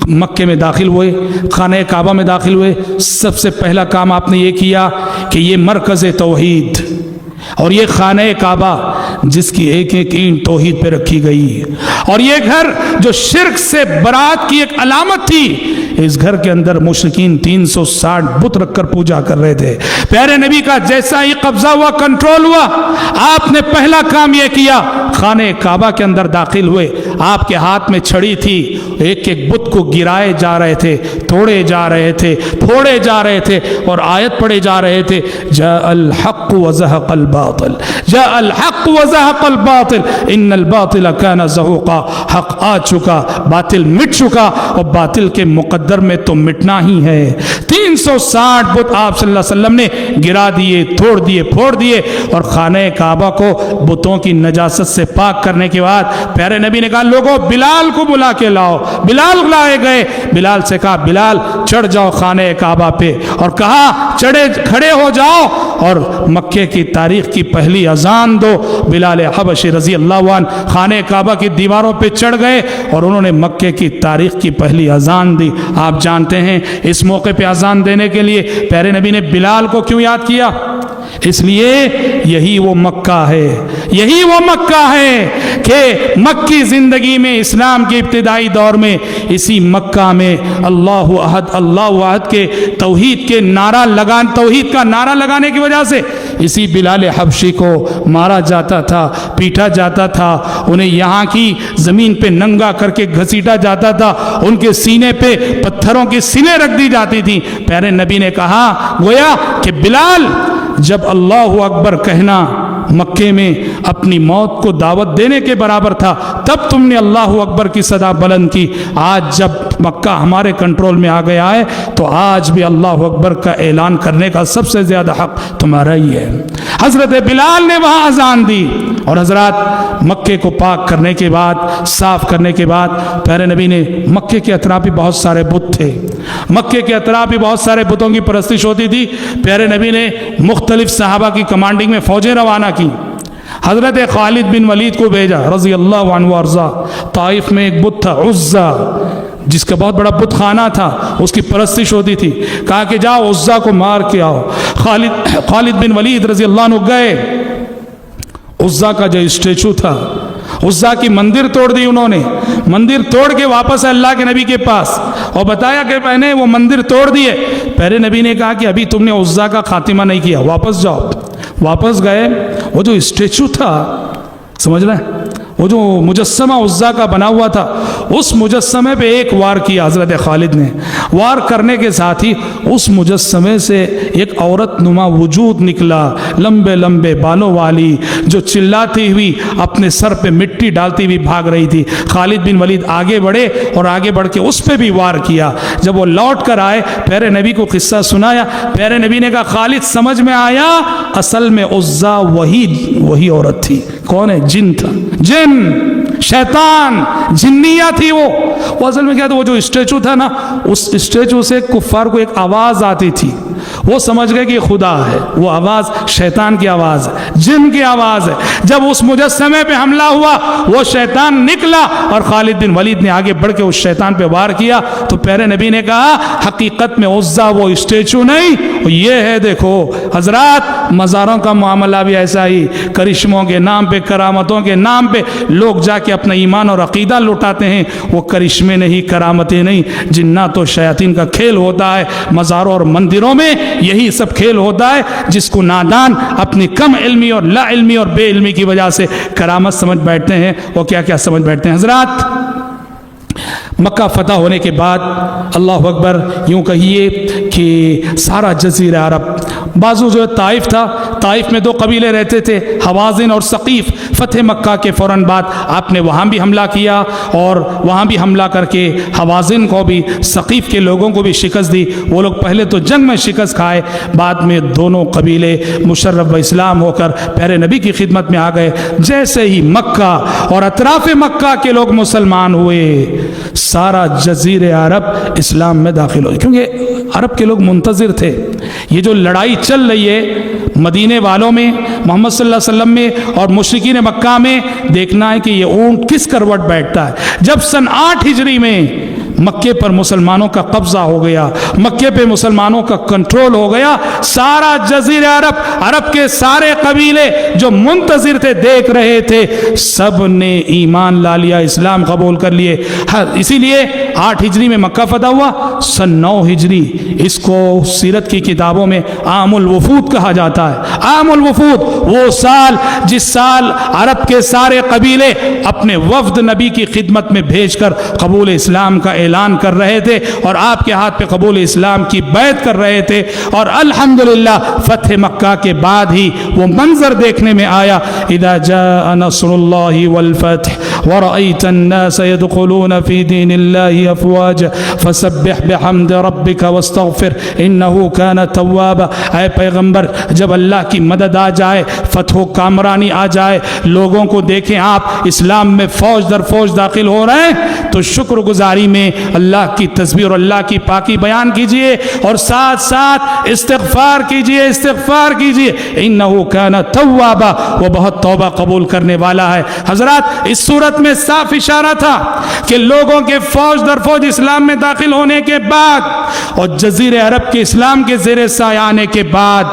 مکے میں داخل ہوئے, خانہ کعبہ میں داخل ہوئے. سب سے پہلا کام آپ نے یہ کیا کہ یہ مرکز توحید اور یہ خانہ کعبہ جس کی ایک ایک اینٹ توحید پہ رکھی گئی, اور یہ گھر جو شرک سے برات کی ایک علامت تھی, اس گھر کے اندر مشرکین 360 بت رکھ کر پوجا کر رہے تھے. پیارے نبی کا جیسا ہی قبضہ ہوا, کنٹرول ہوا, آپ نے پہلا کام یہ کیا, خانہ کعبہ کے اندر داخل ہوئے. آپ کے ہاتھ میں چھڑی تھی, ایک ایک بت کو گرائے جا رہے تھے, توڑے جا رہے تھے, پھوڑے جا رہے تھے اور آیت پڑھے جا رہے تھے جاء الحق وزهق الباطل, جاء الحق وزهق الباطل ان الباطل كان زهوقا. حق آ چکا, باطل مٹ چکا, اور باطل کے مقدر میں تو مٹنا ہی ہے. 360 بت آپ صلی اللہ علیہ وسلم نے گرا دیے, توڑ دیے, پھوڑ دیے, اور خانہ کعبہ کو بتوں کی نجاست سے پاک کرنے کے بعد پیارے نبی نے کہا لوگوں بلال کو بلا کے لاؤ. بلال لائے گئے. بلال سے کہا بلال چڑھ جاؤ خانہ کعبہ پہ, اور کہا کھڑے ہو جاؤ اور مکے کی تاریخ کی پہلی اذان دو. بلال حبشی رضی اللہ عنہ خانہ کعبہ کی دیواروں پہ چڑھ گئے اور انہوں نے مکے کی تاریخ کی پہلی اذان دی. آپ جانتے ہیں اس موقع پہ اذان دینے کے لیے پیارے نبی نے بلال کو کیوں یاد کیا؟ اس لیے یہی وہ مکہ ہے, یہی وہ مکہ ہے کہ مکی زندگی میں اسلام کے ابتدائی دور میں اسی مکہ میں اللہ احد اللہ احد کے توحید کا نعرہ لگانے کی وجہ سے اسی بلال حبشی کو مارا جاتا تھا, پیٹا جاتا تھا, انہیں یہاں کی زمین پہ ننگا کر کے گھسیٹا جاتا تھا, ان کے سینے پہ پتھروں کی سلیں رکھ دی جاتی تھی. پیارے نبی نے کہا گویا کہ بلال جب اللہ اکبر کہنا مکے میں اپنی موت کو دعوت دینے کے برابر تھا, تب تم نے اللہ اکبر کی صدا بلند کی. آج جب مکہ ہمارے کنٹرول میں آ گیا ہے تو آج بھی اللہ اکبر کا اعلان کرنے کا سب سے زیادہ حق تمہارا ہی ہے. حضرت بلال نے وہاں اذان دی, اور حضرات مکے کو پاک کرنے کے بعد, صاف کرنے کے بعد پیارے نبی نے, مکے کے اطراف بھی بہت سارے بت تھے, مکے کے اطراف بھی بہت سارے بتوں کی پرستش ہوتی تھی. پیارے نبی نے مختلف صحابہ کی کمانڈنگ میں فوجیں روانہ کی. حضرت خالد بن ولید کو بھیجا رضی اللہ عنہ وارضا. طائف میں ایک بت تھا عزا, جس کا بہت بڑا بت خانہ تھا, اس کی پرستش ہوتی تھی. کہا کہ جاؤ عزا کو مار کے آؤ. خالد بن ولید رضی اللہ عنہ گئے. عزا کا جو اسٹیچو تھا عزا کی مندر توڑ دی انہوں نے، مندر توڑ کے واپس اللہ کے نبی کے پاس اور بتایا کہ میں نے وہ مندر توڑ دیے۔ پیارے نبی نے کہا کہ ابھی تم نے عزا کا خاتمہ نہیں کیا، واپس جاؤ۔ واپس گئے، وہ جو اسٹیچو تھا، سمجھ رہے ہیں، وہ جو مجسمہ عزا کا بنا ہوا تھا، اس مجسمے پہ ایک وار کیا حضرت خالد نے۔ وار کرنے کے ساتھ ہی اس مجسمے سے ایک عورت نما وجود نکلا، لمبے لمبے بالوں والی، جو چلاتی ہوئی اپنے سر پہ مٹی ڈالتی ہوئی بھاگ رہی تھی۔ خالد بن ولید آگے بڑھے اور آگے بڑھ کے اس پہ بھی وار کیا۔ جب وہ لوٹ کر آئے، پیارے نبی کو قصہ سنایا۔ پیارے نبی نے کہا خالد سمجھ میں آیا، اصل میں عزا وہی عورت تھی۔ کون ہے؟ جن تھا، جن، شیطان، جنیہ تھی وہ اصل میں کیا تھا؟ وہ جو اسٹیچو تھا نا، اس اسٹیچو سے کفار کو ایک آواز آتی تھی، وہ سمجھ گئے کہ یہ خدا ہے، وہ آواز شیطان کی آواز ہے، جن کی آواز ہے۔ جب اس مجسمے پہ حملہ ہوا، وہ شیطان نکلا اور خالد بن ولید نے آگے بڑھ کے اس شیطان پہ وار کیا۔ تو پیارے نبی نے کہا حقیقت میں عزا وہ اسٹیچو نہیں، یہ ہے دیکھو حضرات، مزاروں کا معاملہ بھی ایسا ہی، کرشموں کے نام پہ، کرامتوں کے نام پہ لوگ جا کے اپنا ایمان اور عقیدہ لوٹاتے ہیں۔ وہ کرشمے نہیں، کرامتیں نہیں، جنات و شیاطین کا کھیل ہوتا ہے۔ مزاروں اور مندروں میں یہی سب کھیل ہوتا ہے، جس کو نادان اپنی کم علمی اور لا علمی اور بے علمی کی وجہ سے کرامت سمجھ بیٹھتے ہیں، اور کیا کیا سمجھ بیٹھتے ہیں۔ حضرات، مکہ فتح ہونے کے بعد اللہ اکبر، یوں کہیے کہ سارا جزیرہ عرب، بازو جو طائف تھا، طائف میں دو قبیلے رہتے تھے، حوازن اور ثقیف۔ فتح مکہ کے فوراً بعد آپ نے وہاں بھی حملہ کیا، اور وہاں بھی حملہ کر کے حوازن کو بھی، ثقیف کے لوگوں کو بھی شکست دی۔ وہ لوگ پہلے تو جنگ میں شکست کھائے، بعد میں دونوں قبیلے مشرف و اسلام ہو کر پیارے نبی کی خدمت میں آ گئے۔ جیسے ہی مکہ اور اطراف مکہ کے لوگ مسلمان ہوئے، سارا جزیر عرب اسلام میں داخل ہوئے، کیونکہ عرب کے لوگ منتظر تھے۔ یہ جو لڑائی چل رہی ہے مدینے والوں میں، محمد صلی اللہ علیہ وسلم میں اور مشرکین مکہ میں، دیکھنا ہے کہ یہ اونٹ کس کروٹ بیٹھتا ہے۔ جب سن 8 ہجری میں مکے پر مسلمانوں کا قبضہ ہو گیا، مکے پہ مسلمانوں کا کنٹرول ہو گیا، سارا جزیرہ عرب، عرب کے سارے قبیلے جو منتظر تھے، دیکھ رہے تھے، سب نے ایمان لا لیا، اسلام قبول کر لیے۔ اسی لیے 8 ہجری میں مکہ فتح ہوا، سن 9 ہجری اس کو سیرت کی کتابوں میں عام الوفود کہا جاتا ہے۔ عام الوفود وہ سال جس سال عرب کے سارے قبیلے اپنے وفد نبی کی خدمت میں بھیج کر قبول اسلام کا اعلان کر رہے تھے اور آپ کے ہاتھ پہ قبول اسلام کی بیعت کر رہے تھے، اور الحمدللہ فتح مکہ کے بعد ہی وہ منظر دیکھنے میں آیا، اذا جاء نصر اللہ والفتح ورأيت الناس يدخلون في دين الله افواجا فسبح بحمد ربك واستغفر انه كان توابا۔ اے پیغمبر، جب اللہ کی مدد آ جائے، فتح و کامرانی آ جائے، لوگوں کو دیکھیں آپ اسلام میں فوج در فوج داخل ہو رہے ہیں، تو شکر گزاری میں اللہ کی تسبیح اور اللہ کی پاکی بیان کیجئے، اور ساتھ ساتھ استغفار کیجئے، استغفار کیجئے، انه كان توابا، وہ بہت توبہ قبول کرنے والا ہے۔ حضرات، اس صورت میں صاف اشارہ تھا کہ لوگوں کے فوج در فوج اسلام میں داخل ہونے کے بعد اور جزیرہ عرب کے اسلام کے زیر سایہ آنے کے بعد،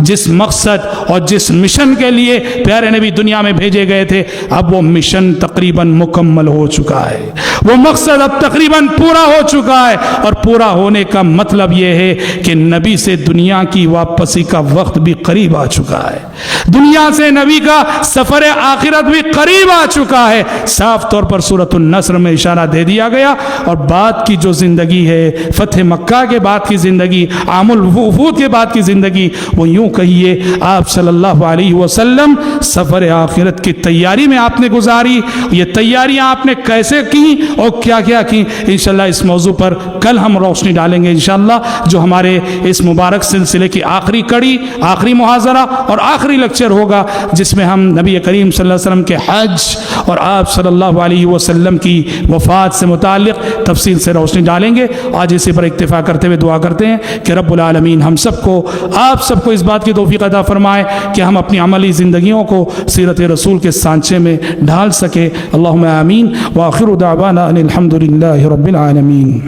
جس مقصد اور جس مشن کے لیے پیارے نبی دنیا میں بھیجے گئے تھے، اب وہ مشن تقریباً مکمل ہو چکا ہے، وہ مقصد اب تقریباً پورا ہو چکا ہے، اور پورا ہونے کا مطلب یہ ہے کہ نبی سے دنیا کی واپسی کا وقت بھی قریب آ چکا ہے، دنیا سے نبی کا سفر آخرت بھی قریب آ چکا ہے۔ صاف طور پر سورۃ النصر میں اشارہ دے دیا گیا، اور بعد کی جو زندگی ہے، فتح مکہ کے بعد کی زندگی، عام الوفود کے بعد کی زندگی، وہ یوں کہیے آپ صلی اللہ علیہ وسلم سفر آخرت کی تیاری میں آپ نے گزاری۔ یہ تیاریاں آپ نے کیسے کی اور کیا کیا کی، انشاءاللہ اس موضوع پر کل ہم روشنی ڈالیں گے انشاءاللہ، جو ہمارے اس مبارک سلسلے کی آخری کڑی، آخری محاضرہ اور آخری لیکچر ہوگا، جس میں ہم نبی کریم صلی اللہ علیہ وسلم کے حج اور آپ صلی اللہ علیہ وسلم کی وفات سے متعلق تفصیل سے روشنی ڈالیں گے۔ آج اسی پر اکتفا کرتے ہوئے دعا کرتے ہیں کہ رب العالمین ہم سب کو، آپ سب کو اس بات کی توفیق عطا فرمائے کہ ہم اپنی عملی زندگیوں کو سیرت رسول کے سانچے میں ڈھال سکے۔ اللہم آمین، وآخر دعوانا ان الحمد للہ رب العالمین۔